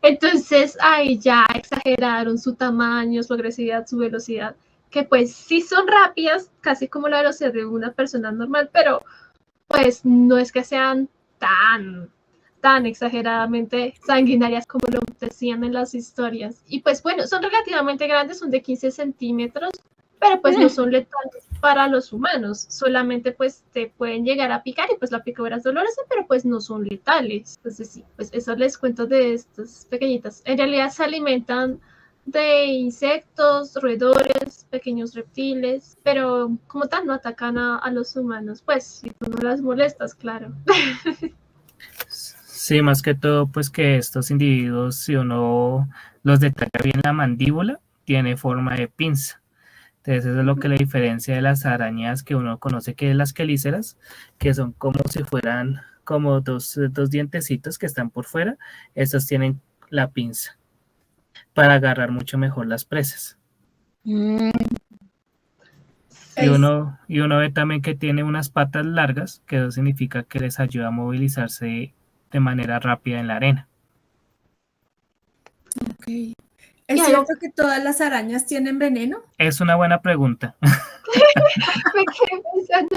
Entonces ahí ya exageraron su tamaño, su agresividad, su velocidad, que pues sí son rápidas, casi como la velocidad de una persona normal, pero pues no es que sean tan exageradamente sanguinarias como lo decían en las historias. Y pues bueno, son relativamente grandes, son de 15 centímetros, pero pues no son letales para los humanos, solamente pues te pueden llegar a picar y pues la picadura es dolorosa, pero pues no son letales. Entonces sí, pues eso les cuento de estas pequeñitas. En realidad se alimentan de insectos, roedores, pequeños reptiles, pero como tal no atacan a los humanos, pues si tú no las molestas, claro. Sí, más que todo, pues que estos individuos, si uno los detalla bien la mandíbula, tiene forma de pinza. Entonces eso es lo que la diferencia de las arañas que uno conoce que es las quelíceras, que son como si fueran como dos dientecitos que están por fuera. Estos tienen la pinza para agarrar mucho mejor las presas. Y uno ve también que tiene unas patas largas, que eso significa que les ayuda a movilizarse de manera rápida en la arena. Ok. ¿Es cierto que todas las arañas tienen veneno? Es una buena pregunta. Me quedé pensando,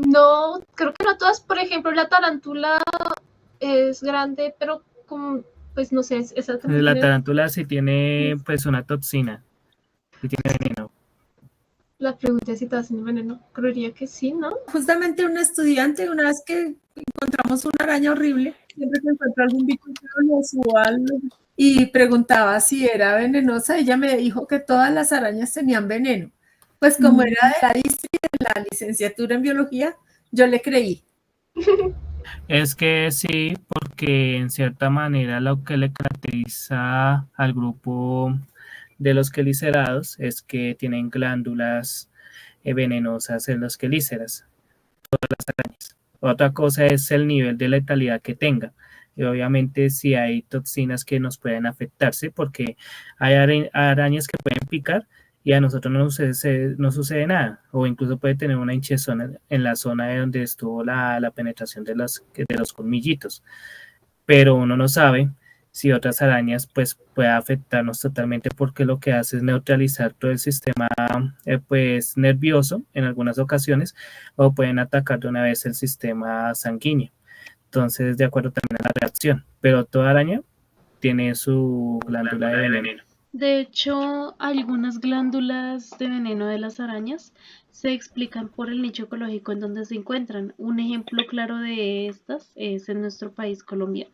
no, creo que no todas. Por ejemplo, la tarántula es grande, pero como, pues no sé, esa también La tiene... tarántula sí tiene pues una toxina, sí tiene veneno. La pregunta es si todas tienen veneno, creería que sí, ¿no? Justamente un estudiante, una vez que encontramos una araña horrible, siempre que encuentra algún bicho le subo y preguntaba si era venenosa, ella me dijo que todas las arañas tenían veneno. Pues como era de la licenciatura en biología, yo le creí. Es que sí, porque en cierta manera lo que le caracteriza al grupo de los quelícerados es que tienen glándulas venenosas en los quelíceras, todas las arañas. Otra cosa es el nivel de letalidad que tenga. Y obviamente si hay toxinas que nos pueden afectarse, porque hay arañas que pueden picar y a nosotros no sucede nada, o incluso puede tener una hinchazón en la zona de donde estuvo la penetración de los colmillitos, pero uno no sabe si otras arañas pues puede afectarnos totalmente, porque lo que hace es neutralizar todo el sistema pues nervioso en algunas ocasiones, o pueden atacar de una vez el sistema sanguíneo. Entonces, de acuerdo también a la reacción, pero toda araña tiene su glándula de veneno. De hecho, algunas glándulas de veneno de las arañas se explican por el nicho ecológico en donde se encuentran. Un ejemplo claro de estas es en nuestro país, Colombia.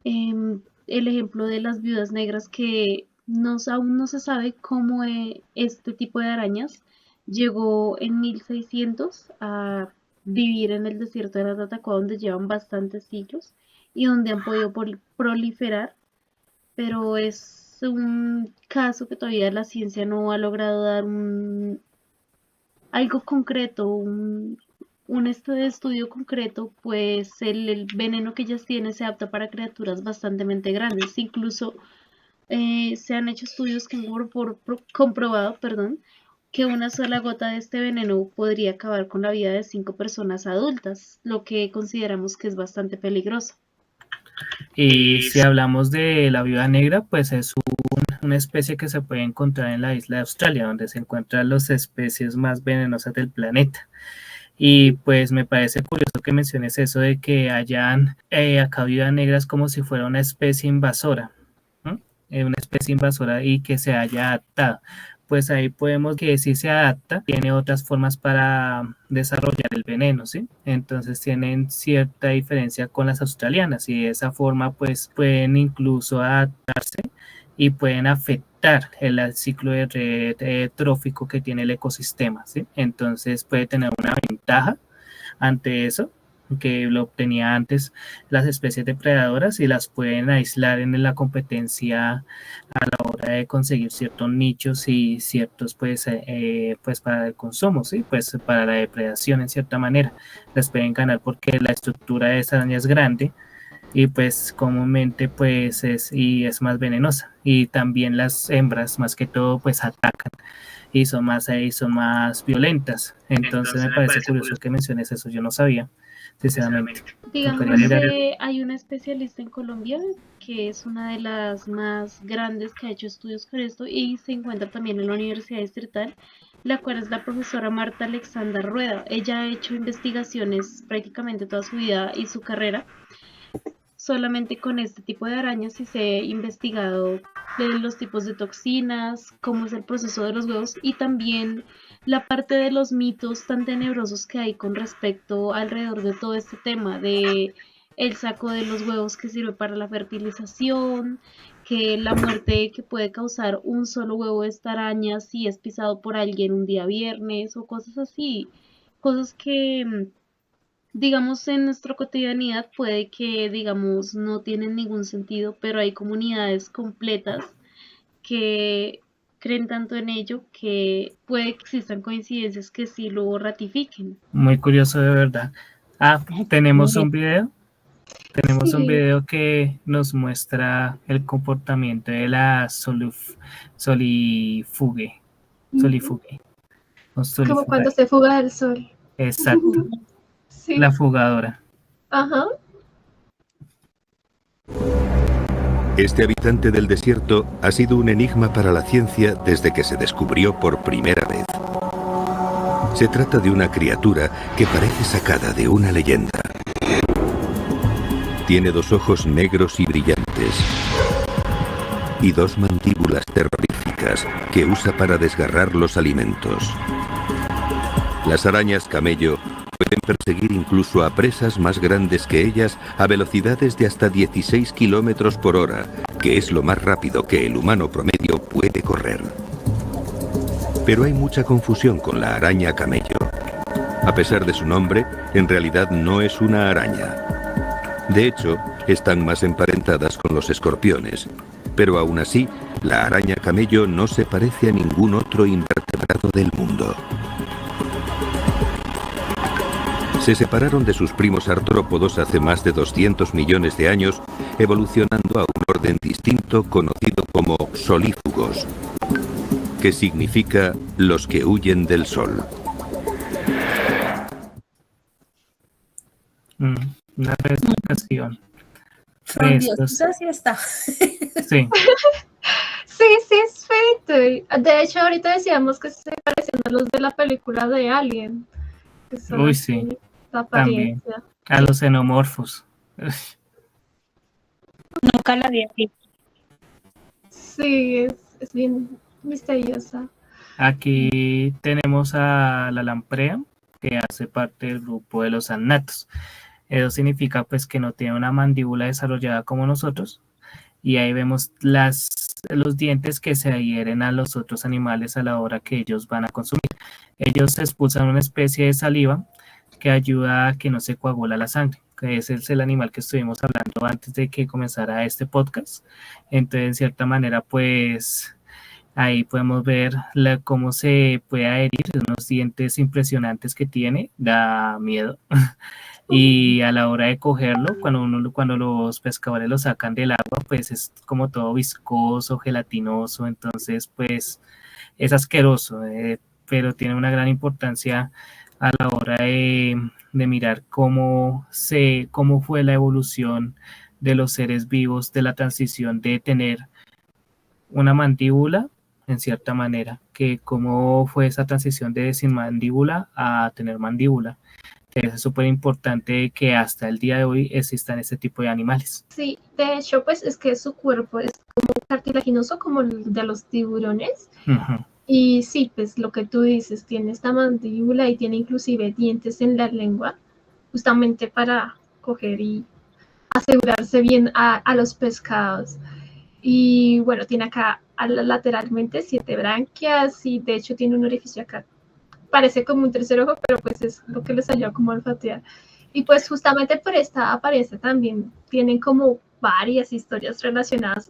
El ejemplo de las viudas negras, que aún no se sabe cómo este tipo de arañas llegó en 1600 a vivir en el desierto de la Tatacoa, donde llevan bastantes siglos y donde han podido proliferar, pero es es un caso que todavía la ciencia no ha logrado dar algo concreto, un estudio concreto, pues el veneno que ellas tienen se adapta para criaturas bastante grandes. Incluso se han hecho estudios que han comprobado, que una sola gota de este veneno podría acabar con la vida de 5 personas adultas, lo que consideramos que es bastante peligroso. Y si hablamos de la viuda negra, pues es una especie que se puede encontrar en la isla de Australia, donde se encuentran las especies más venenosas del planeta. Y pues me parece curioso que menciones eso de que hayan acá viudas negras como si fuera una especie invasora, ¿no? Una especie invasora y que se haya adaptado. Pues ahí podemos que si se adapta, tiene otras formas para desarrollar el veneno, ¿sí? Entonces tienen cierta diferencia con las australianas y de esa forma pues pueden incluso adaptarse y pueden afectar el ciclo de red trófico que tiene el ecosistema, ¿sí? Entonces puede tener una ventaja ante eso, que lo obtenía antes las especies depredadoras y las pueden aislar en la competencia a la hora de conseguir ciertos nichos y ciertos pues para el consumo, ¿sí? Pues para la depredación en cierta manera las pueden ganar porque la estructura de esa araña es grande y pues comúnmente pues es más venenosa y también las hembras más que todo pues atacan y son más violentas. Entonces me parece curioso que menciones eso, yo no sabía, sinceramente. Digamos que hay una especialista en Colombia que es una de las más grandes que ha hecho estudios con esto y se encuentra también en la Universidad Distrital, la cual es la profesora Marta Alexandra Rueda. Ella ha hecho investigaciones prácticamente toda su vida y su carrera solamente con este tipo de arañas y se ha investigado los tipos de toxinas, cómo es el proceso de los huevos y también la parte de los mitos tan tenebrosos que hay con respecto alrededor de todo este tema de el saco de los huevos que sirve para la fertilización, que la muerte que puede causar un solo huevo de esta araña si es pisado por alguien un día viernes o cosas así, cosas que digamos en nuestra cotidianidad puede que digamos no tienen ningún sentido, pero hay comunidades completas que creen tanto en ello que puede que existan coincidencias que sí lo ratifiquen. Muy curioso de verdad. Tenemos un video. Tenemos un video que nos muestra el comportamiento de la solifuge. Como cuando se fuga del sol. Exacto. Sí. La fugadora. Ajá. Este habitante del desierto ha sido un enigma para la ciencia desde que se descubrió por primera vez. Se trata de una criatura que parece sacada de una leyenda. Tiene 2 ojos negros y brillantes y 2 mandíbulas terroríficas que usa para desgarrar los alimentos. Las arañas camello pueden perseguir incluso a presas más grandes que ellas a velocidades de hasta 16 kilómetros por hora, que es lo más rápido que el humano promedio puede correr. Pero hay mucha confusión con la araña camello. A pesar de su nombre, en realidad no es una araña. De hecho, están más emparentadas con los escorpiones, pero aún así, la araña camello no se parece a ningún otro invertebrado del mundo. Se separaron de sus primos artrópodos hace más de 200 millones de años, evolucionando a un orden distinto conocido como solífugos, que significa los que huyen del sol. Una explicación. Esa sí está. Sí. Sí, es feito. De hecho, ahorita decíamos que se parecían a los de la película de Alien. Uy, sí. También. A los xenomorfos. Nunca la vi así. Sí, es bien misteriosa. Aquí tenemos a la lamprea, que hace parte del grupo de los annatos. Eso significa pues que no tiene una mandíbula desarrollada como nosotros. Y ahí vemos los dientes que se adhieren a los otros animales a la hora que ellos van a consumir. Ellos expulsan una especie de saliva que ayuda a que no se coagula la sangre. que ese es el animal que estuvimos hablando antes de que comenzara este podcast. Entonces, en cierta manera, pues ahí podemos ver cómo se puede adherir, unos dientes impresionantes que tiene, da miedo. Y a la hora de cogerlo, cuando los pescadores lo sacan del agua, pues es como todo viscoso, gelatinoso, entonces pues es asqueroso, pero tiene una gran importancia a la hora de mirar cómo fue la evolución de los seres vivos, de la transición de tener una mandíbula, en cierta manera, que cómo fue esa transición de sin mandíbula a tener mandíbula. Es súper importante que hasta el día de hoy existan este tipo de animales. Sí, de hecho, pues es que su cuerpo es como cartilaginoso como el de los tiburones. Uh-huh. Y sí, pues lo que tú dices, tiene esta mandíbula y tiene inclusive dientes en la lengua, justamente para coger y asegurarse bien a los pescados. Y bueno, tiene acá lateralmente 7 branquias y de hecho tiene un orificio acá. Parece como un tercer ojo, pero pues es lo que le salió como olfatear. Y pues justamente por esta apariencia también tienen como varias historias relacionadas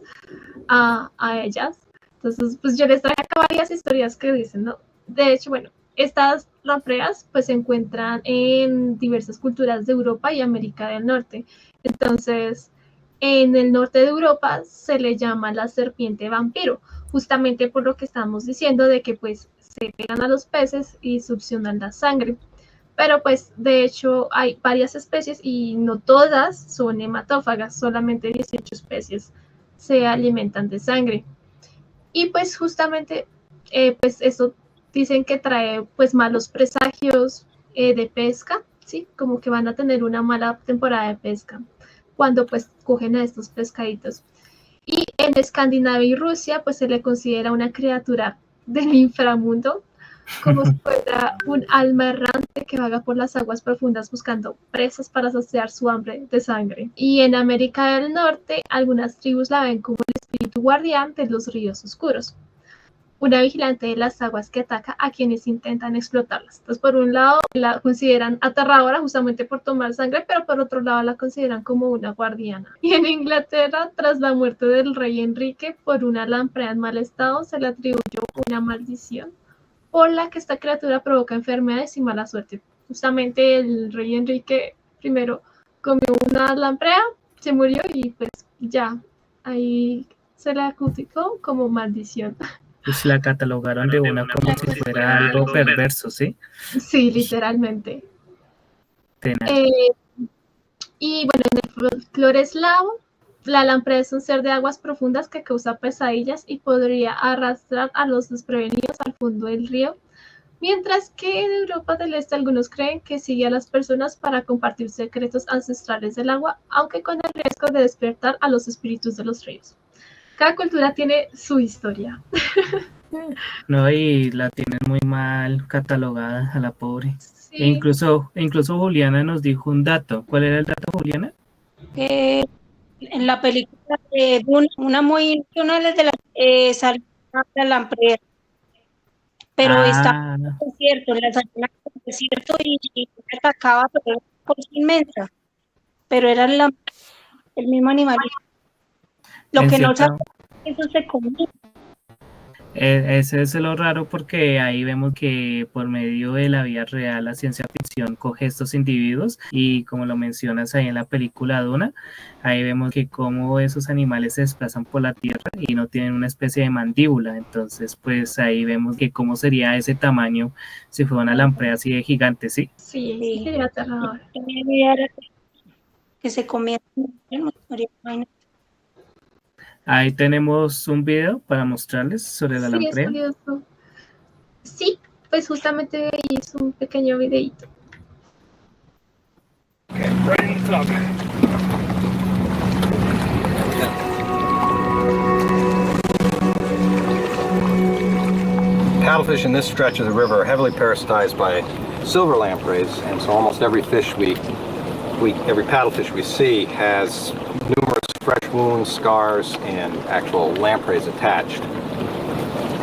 a ellas. Entonces, pues yo les traje acá varias historias que dicen, ¿no? De hecho, bueno, estas lampreas pues se encuentran en diversas culturas de Europa y América del Norte. Entonces, en el norte de Europa se le llama la serpiente vampiro, justamente por lo que estamos diciendo de que pues se pegan a los peces y succionan la sangre. Pero pues de hecho hay varias especies y no todas son hematófagas, solamente 18 especies se alimentan de sangre. Y pues justamente pues eso dicen que trae pues malos presagios de pesca, ¿sí? Como que van a tener una mala temporada de pesca cuando pues cogen a estos pescaditos. Y en Escandinavia y Rusia pues se le considera una criatura del inframundo, como si fuera un alma errante que vaga por las aguas profundas buscando presas para saciar su hambre de sangre. Y en América del Norte, algunas tribus la ven como el espíritu guardián de los ríos oscuros, una vigilante de las aguas que ataca a quienes intentan explotarlas. Entonces, por un lado, la consideran aterradora justamente por tomar sangre, pero por otro lado la consideran como una guardiana. Y en Inglaterra, tras la muerte del rey Enrique por una lamprea en mal estado, se le atribuyó una maldición por la que esta criatura provoca enfermedades y mala suerte. Justamente el rey Enrique I comió una lamprea, se murió y pues ya, ahí se le adjudicó como maldición. Pues la catalogaron de una como si fuera algo perverso, ¿sí? Sí, literalmente. Y bueno, en el folclore eslavo, la lamprea es un ser de aguas profundas que causa pesadillas y podría arrastrar a los desprevenidos al fondo del río, mientras que en Europa del Este algunos creen que sigue a las personas para compartir secretos ancestrales del agua, aunque con el riesgo de despertar a los espíritus de los ríos. Cada cultura tiene su historia. No, y la tienen muy mal catalogada a la pobre. Sí. E incluso Juliana nos dijo un dato. ¿Cuál era el dato, Juliana? En la película de una de las salió la lamprea, pero está en el desierto, la salían en el desierto y atacaba, pero era una cosa inmensa, pero era el mismo animal. Lo que no sabía es que eso se comía. Ese es lo raro porque ahí vemos que por medio de la vida real la ciencia ficción coge estos individuos y como lo mencionas ahí en la película Duna, ahí vemos que cómo esos animales se desplazan por la tierra y no tienen una especie de mandíbula, entonces pues ahí vemos que cómo sería ese tamaño si fuera una lamprea así de gigante, ¿sí? Sí, sería aterrador. Que se comía. Ahí tenemos un video para mostrarles sobre la lamprea. Sí, pues justamente hice un pequeño videito. Paddlefish in this stretch of the river are heavily parasitized by silver lampreys, and so almost every every paddlefish we see has numerous fresh wounds, scars, and actual lampreys attached.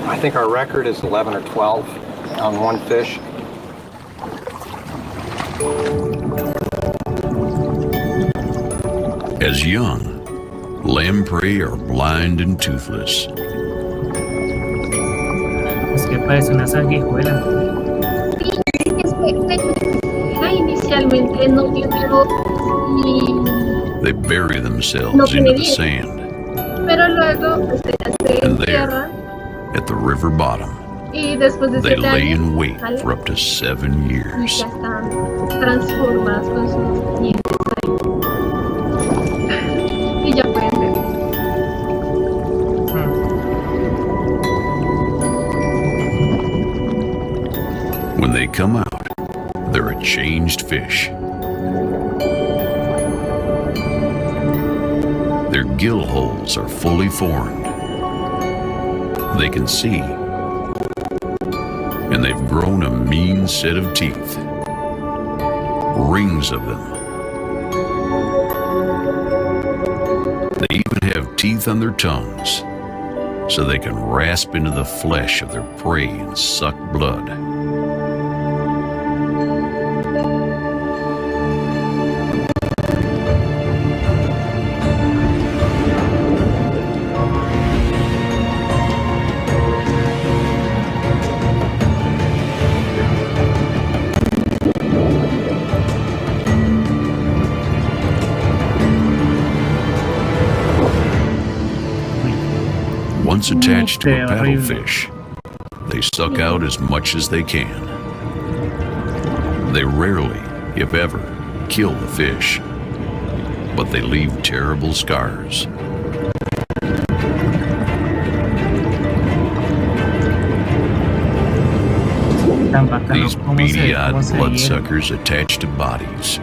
I think our record is 11 or 12 on one fish. As young, lamprey are blind and toothless. Es que parece una sanguijuela. Inicialmente no tiene ojos y They bury no themselves tiene into the dientes, sand, pero luego pues ella se and there, entierra at the river bottom, y después de they 7 lay años in wait sale for up to 7 y years. ya están transformadas con sus dientes ahí y ya pueden ver. When they come out, they're a changed fish. Their gill holes are fully formed. They can see, and they've grown a mean set of teeth. Rings of them. They even have teeth on their tongues, so they can rasp into the flesh of their prey and suck blood. Once attached to a paddlefish, they suck out as much as they can. They rarely, if ever, kill the fish, but they leave terrible scars. These beady-eyed bloodsuckers attach to bodies,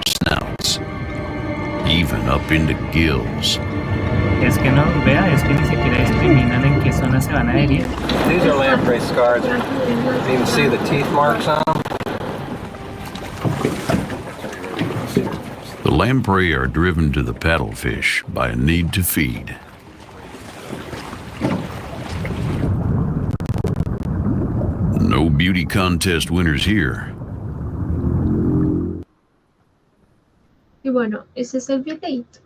snouts, even up into gills. Es que no, vea, es que ni siquiera discriminan en qué zona se van a herir. These are lamprey scars. You can even see the teeth marks on them. The lamprey are driven to the paddlefish by a need to feed. No beauty contest winners here. Y bueno, ese es el videito.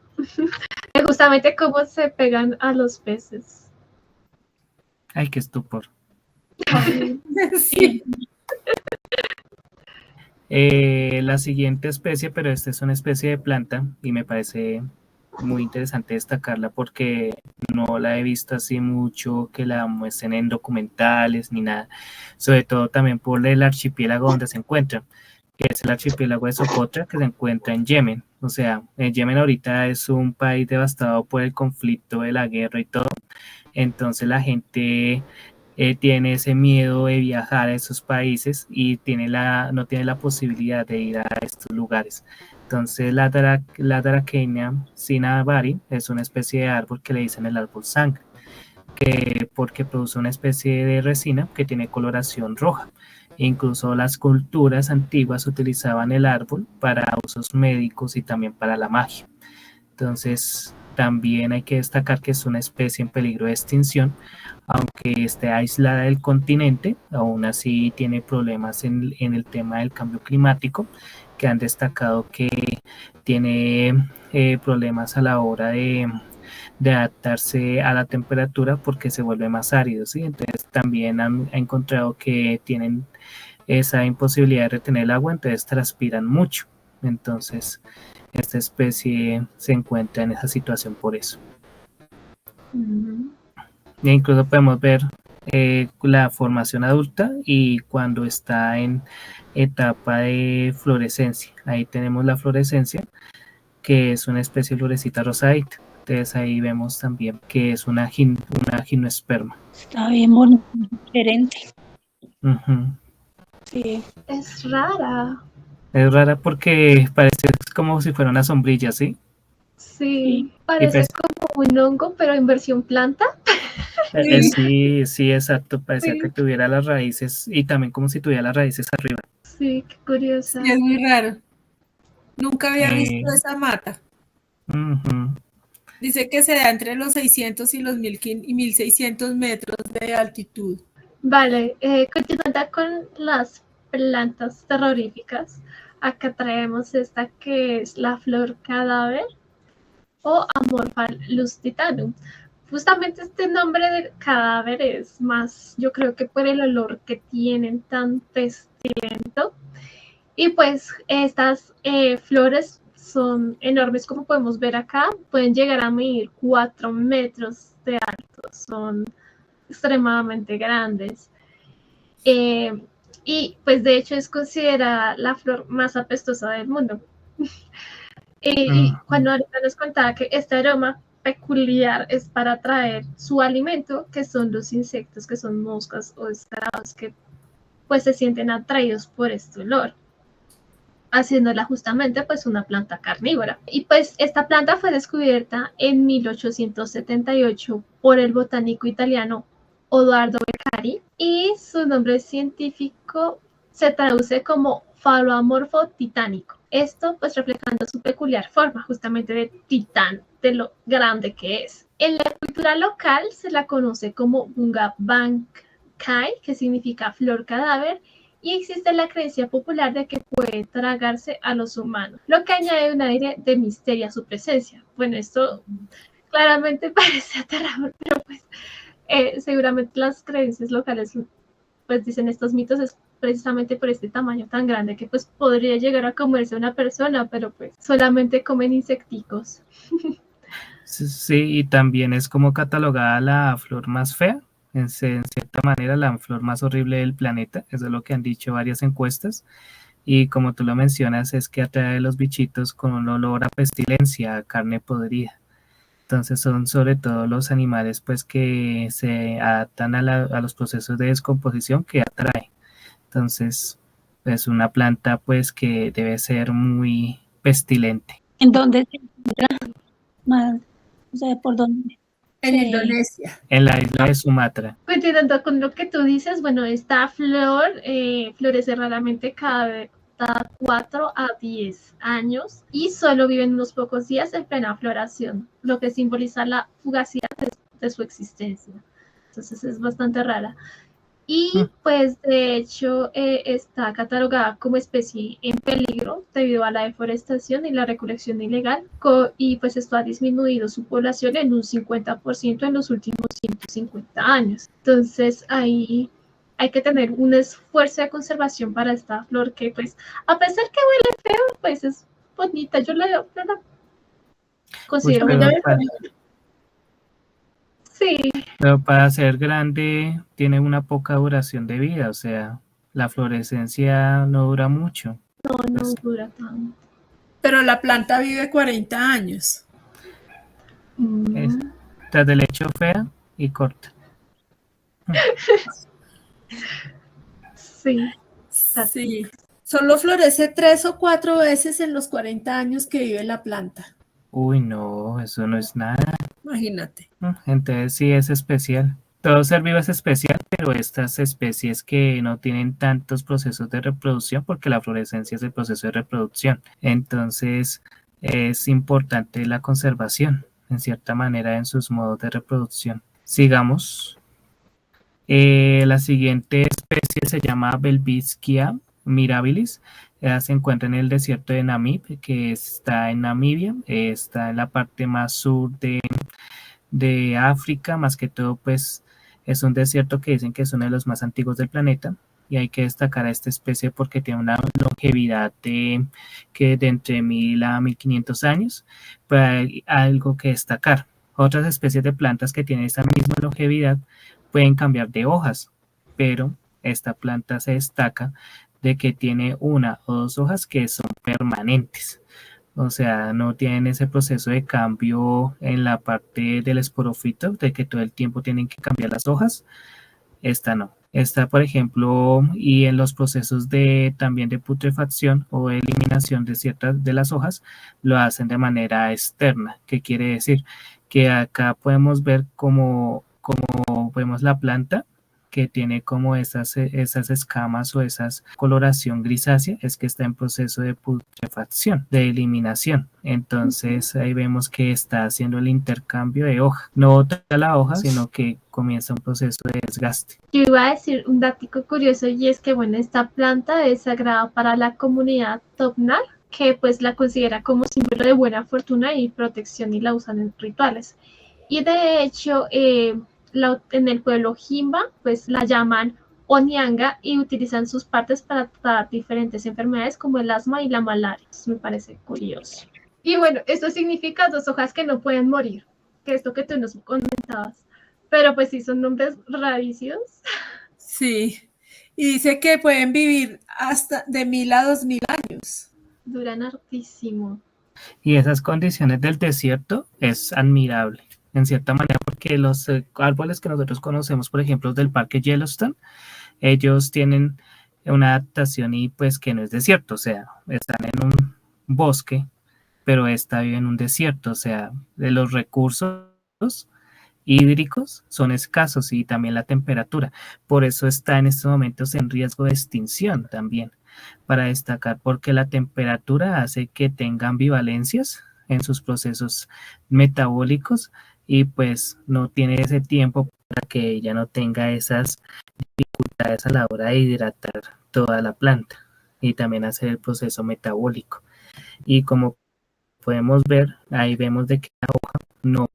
Justamente cómo se pegan a los peces. Ay, qué estupor. Sí. La siguiente especie, pero esta es una especie de planta y me parece muy interesante destacarla porque no la he visto así mucho que la muestren en documentales ni nada, sobre todo también por el archipiélago donde se encuentra, que es el archipiélago de Socotra, que se encuentra en Yemen. O sea, Yemen ahorita es un país devastado por el conflicto de la guerra y todo, entonces la gente tiene ese miedo de viajar a esos países y no tiene la posibilidad de ir a estos lugares. Entonces la Dracaena cinnabar es una especie de árbol que le dicen el árbol sangre, porque produce una especie de resina que tiene coloración roja. Incluso las culturas antiguas utilizaban el árbol para usos médicos y también para la magia. Entonces también hay que destacar que es una especie en peligro de extinción, aunque esté aislada del continente, aún así tiene problemas en el tema del cambio climático, que han destacado que tiene problemas a la hora de adaptarse a la temperatura porque se vuelve más árido, ¿sí? Entonces también han encontrado que tienen esa imposibilidad de retener el agua, entonces transpiran mucho. Entonces esta especie se encuentra en esa situación por eso. E incluso podemos ver la formación adulta y cuando está en etapa de florescencia. Ahí tenemos la florescencia, que es una especie de florecita rosadita. Entonces ahí vemos también que es una gimnosperma. Está bien bonito, diferente. Sí. Es rara. Es rara porque parece como si fuera una sombrilla, ¿sí? Sí, parece como un hongo, pero en versión planta. Sí, exacto. Parecía que tuviera las raíces y también como si tuviera las raíces arriba. Sí, qué curiosa. Sí, es muy raro. Nunca había visto esa mata. Dice que se da entre los 600 y los 1600 metros de altitud. Vale, continuando con las plantas terroríficas, acá traemos esta que es la flor cadáver. o Amorpha lustitanum. Justamente este nombre de cadáver es más, yo creo que por el olor que tienen tan pestilento. Y pues estas flores son enormes, como podemos ver acá, pueden llegar a medir 4 metros de alto, son extremadamente grandes. Y pues de hecho es considerada la flor más apestosa del mundo. Y cuando ahorita nos contaba que este aroma peculiar es para atraer su alimento, que son los insectos, que son moscas o escarabajos, que pues se sienten atraídos por este olor, haciéndola justamente pues una planta carnívora. Y pues esta planta fue descubierta en 1878 por el botánico italiano Odoardo Beccari y su nombre científico se traduce como Phaloamorpho titánico. Esto pues reflejando su peculiar forma justamente de titán, de lo grande que es. En la cultura local se la conoce como Bunga Bankai, que significa flor cadáver, y existe la creencia popular de que puede tragarse a los humanos, lo que añade un aire de misterio a su presencia. Bueno, esto claramente parece aterrador, pero pues seguramente las creencias locales pues dicen estos mitos es precisamente por este tamaño tan grande que pues podría llegar a comerse una persona, pero pues solamente comen insecticos. Sí, y también es como catalogada la flor más fea, en cierta manera la flor más horrible del planeta, eso es lo que han dicho varias encuestas, y como tú lo mencionas es que atrae a los bichitos con un olor a pestilencia, a carne podrida. Entonces son sobre todo los animales pues que se adaptan a los procesos de descomposición que atrae. Entonces es una planta pues que debe ser muy pestilente. ¿En dónde se encuentra? O sea, ¿por dónde? En Indonesia. En la isla de Sumatra. Continuando con lo que tú dices, bueno, esta flor florece raramente cada 4 a 10 años y solo viven unos pocos días en plena floración, lo que simboliza la fugacidad de su existencia. Entonces es bastante rara. Y pues de hecho está catalogada como especie en peligro debido a la deforestación y la recolección ilegal, y pues esto ha disminuido su población en un 50% en los últimos 150 años. Entonces ahí hay que tener un esfuerzo de conservación para esta flor que pues a pesar que huele feo, pues es bonita. Yo la considero Pues, una... Sí. Pero para ser grande tiene una poca duración de vida, o sea, la florescencia no dura mucho. No dura tanto. Pero la planta vive 40 años. Tras del hecho fea y corta. Sí. Sí. Solo florece 3 o 4 veces en los 40 años que vive la planta. Uy, no, eso no es nada. Imagínate. Entonces sí es especial. Todo ser vivo es especial, pero estas especies que no tienen tantos procesos de reproducción, porque la florescencia es el proceso de reproducción. Entonces es importante la conservación, en cierta manera, en sus modos de reproducción. Sigamos. La siguiente especie se llama Belvisquia mirabilis. Se encuentra en el desierto de Namib, que está en Namibia, está en la parte más sur de África, más que todo pues es un desierto que dicen que es uno de los más antiguos del planeta, y hay que destacar a esta especie porque tiene una longevidad de entre 1000 a 1500 años, pero hay algo que destacar. Otras especies de plantas que tienen esa misma longevidad pueden cambiar de hojas, pero esta planta se destaca de que tiene 1 o 2 hojas que son permanentes. O sea, no tienen ese proceso de cambio en la parte del esporofito, de que todo el tiempo tienen que cambiar las hojas. Esta no. Esta, por ejemplo, y en los procesos también de putrefacción o eliminación de ciertas de las hojas, lo hacen de manera externa. ¿Qué quiere decir? Que acá podemos ver como vemos la planta, que tiene como esas escamas o esa coloración grisácea, es que está en proceso de putrefacción, de eliminación. Entonces ahí vemos que está haciendo el intercambio de hoja. No bota la hoja, sino que comienza un proceso de desgaste. Yo iba a decir un dato curioso, y es que bueno, esta planta es sagrada para la comunidad Topnar, que pues la considera como símbolo de buena fortuna y protección y la usan en rituales. Y de hecho, en el pueblo Jimba, pues la llaman Onianga y utilizan sus partes para tratar diferentes enfermedades como el asma y la malaria. Eso me parece curioso. Y bueno, esto significa 2 hojas que no pueden morir, que es lo que tú nos comentabas. Pero pues sí, son nombres rarísimos. Sí, y dice que pueden vivir hasta de 1000 a 2000 años. Duran hartísimo. Y esas condiciones del desierto es admirable, en cierta manera, porque los árboles que nosotros conocemos, por ejemplo, del parque Yellowstone, ellos tienen una adaptación y pues que no es desierto, o sea, están en un bosque, pero esta vive en un desierto, o sea, de los recursos hídricos son escasos y también la temperatura. Por eso está en estos momentos en riesgo de extinción también. Para destacar, porque la temperatura hace que tenga ambivalencias en sus procesos metabólicos y pues no tiene ese tiempo para que ella no tenga esas dificultades a la hora de hidratar toda la planta y también hacer el proceso metabólico. Y como podemos ver, ahí vemos de que la hoja no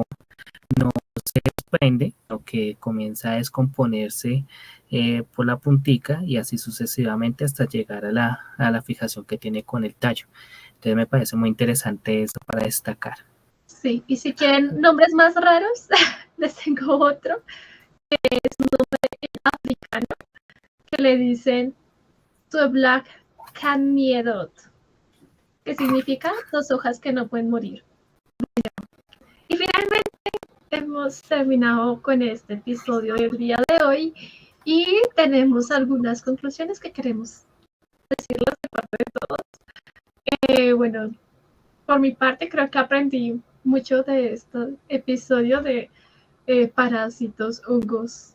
se desprende, lo que comienza a descomponerse por la puntica y así sucesivamente hasta llegar a la fijación que tiene con el tallo. Entonces me parece muy interesante eso para destacar. Sí, y si quieren nombres más raros, les tengo otro, que es un nombre africano, que le dicen Black Caniedot, que significa 2 hojas que no pueden morir. Y finalmente hemos terminado con este episodio del día de hoy y tenemos algunas conclusiones que queremos decirles de parte de todos. Bueno, por mi parte creo que aprendí mucho de este episodio de parásitos, hongos,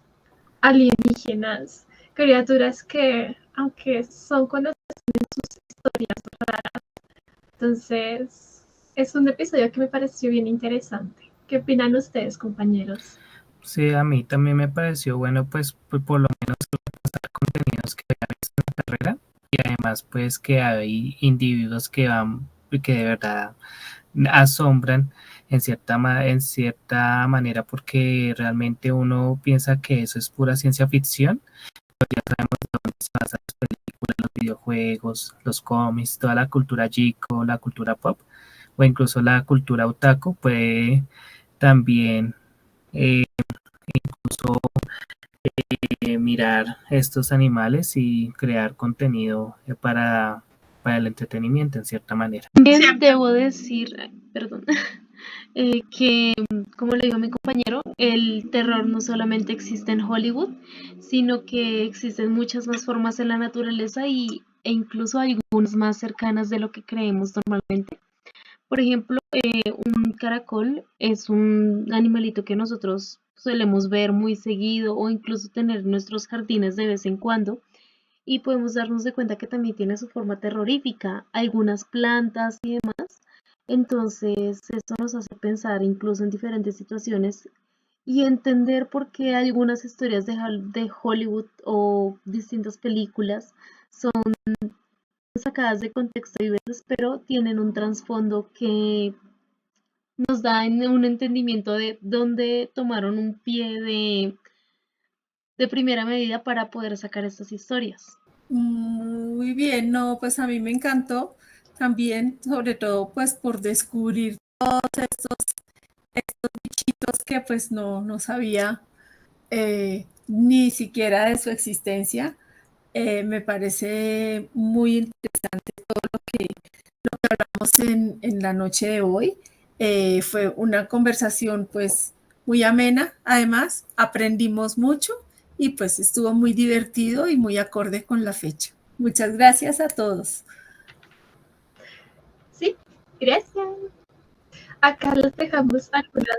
alienígenas, criaturas que, aunque son conocidas, tienen sus historias raras. Entonces, es un episodio que me pareció bien interesante. ¿Qué opinan ustedes, compañeros? Sí, a mí también me pareció bueno, pues por lo menos pasar contenidos que vean esta carrera y además pues que hay individuos que van, que de verdad asombran en cierta manera porque realmente uno piensa que eso es pura ciencia ficción, pero ya sabemos de dónde se basan las películas, los videojuegos, los cómics, toda la cultura geeko, la cultura pop o incluso la cultura otaku puede también incluso mirar estos animales y crear contenido para el entretenimiento en cierta manera. También debo decir, perdón, que como le dijo mi compañero, el terror no solamente existe en Hollywood, sino que existen muchas más formas en la naturaleza e incluso algunas más cercanas de lo que creemos normalmente. Por ejemplo, un caracol es un animalito que nosotros solemos ver muy seguido o incluso tener en nuestros jardines de vez en cuando y podemos darnos de cuenta que también tiene su forma terrorífica, algunas plantas y demás. Entonces, esto nos hace pensar incluso en diferentes situaciones y entender por qué algunas historias de Hollywood o distintas películas son sacadas de contexto y veces, pero tienen un trasfondo que nos da un entendimiento de dónde tomaron un pie de primera medida para poder sacar estas historias. Muy bien, no, pues a mí me encantó también, sobre todo pues por descubrir todos estos bichitos que pues no sabía ni siquiera de su existencia. Me parece muy interesante todo lo que hablamos en la noche de hoy. Fue una conversación pues muy amena, además aprendimos mucho y pues estuvo muy divertido y muy acorde con la fecha. Muchas gracias a todos. Sí, gracias. Acá les dejamos algunas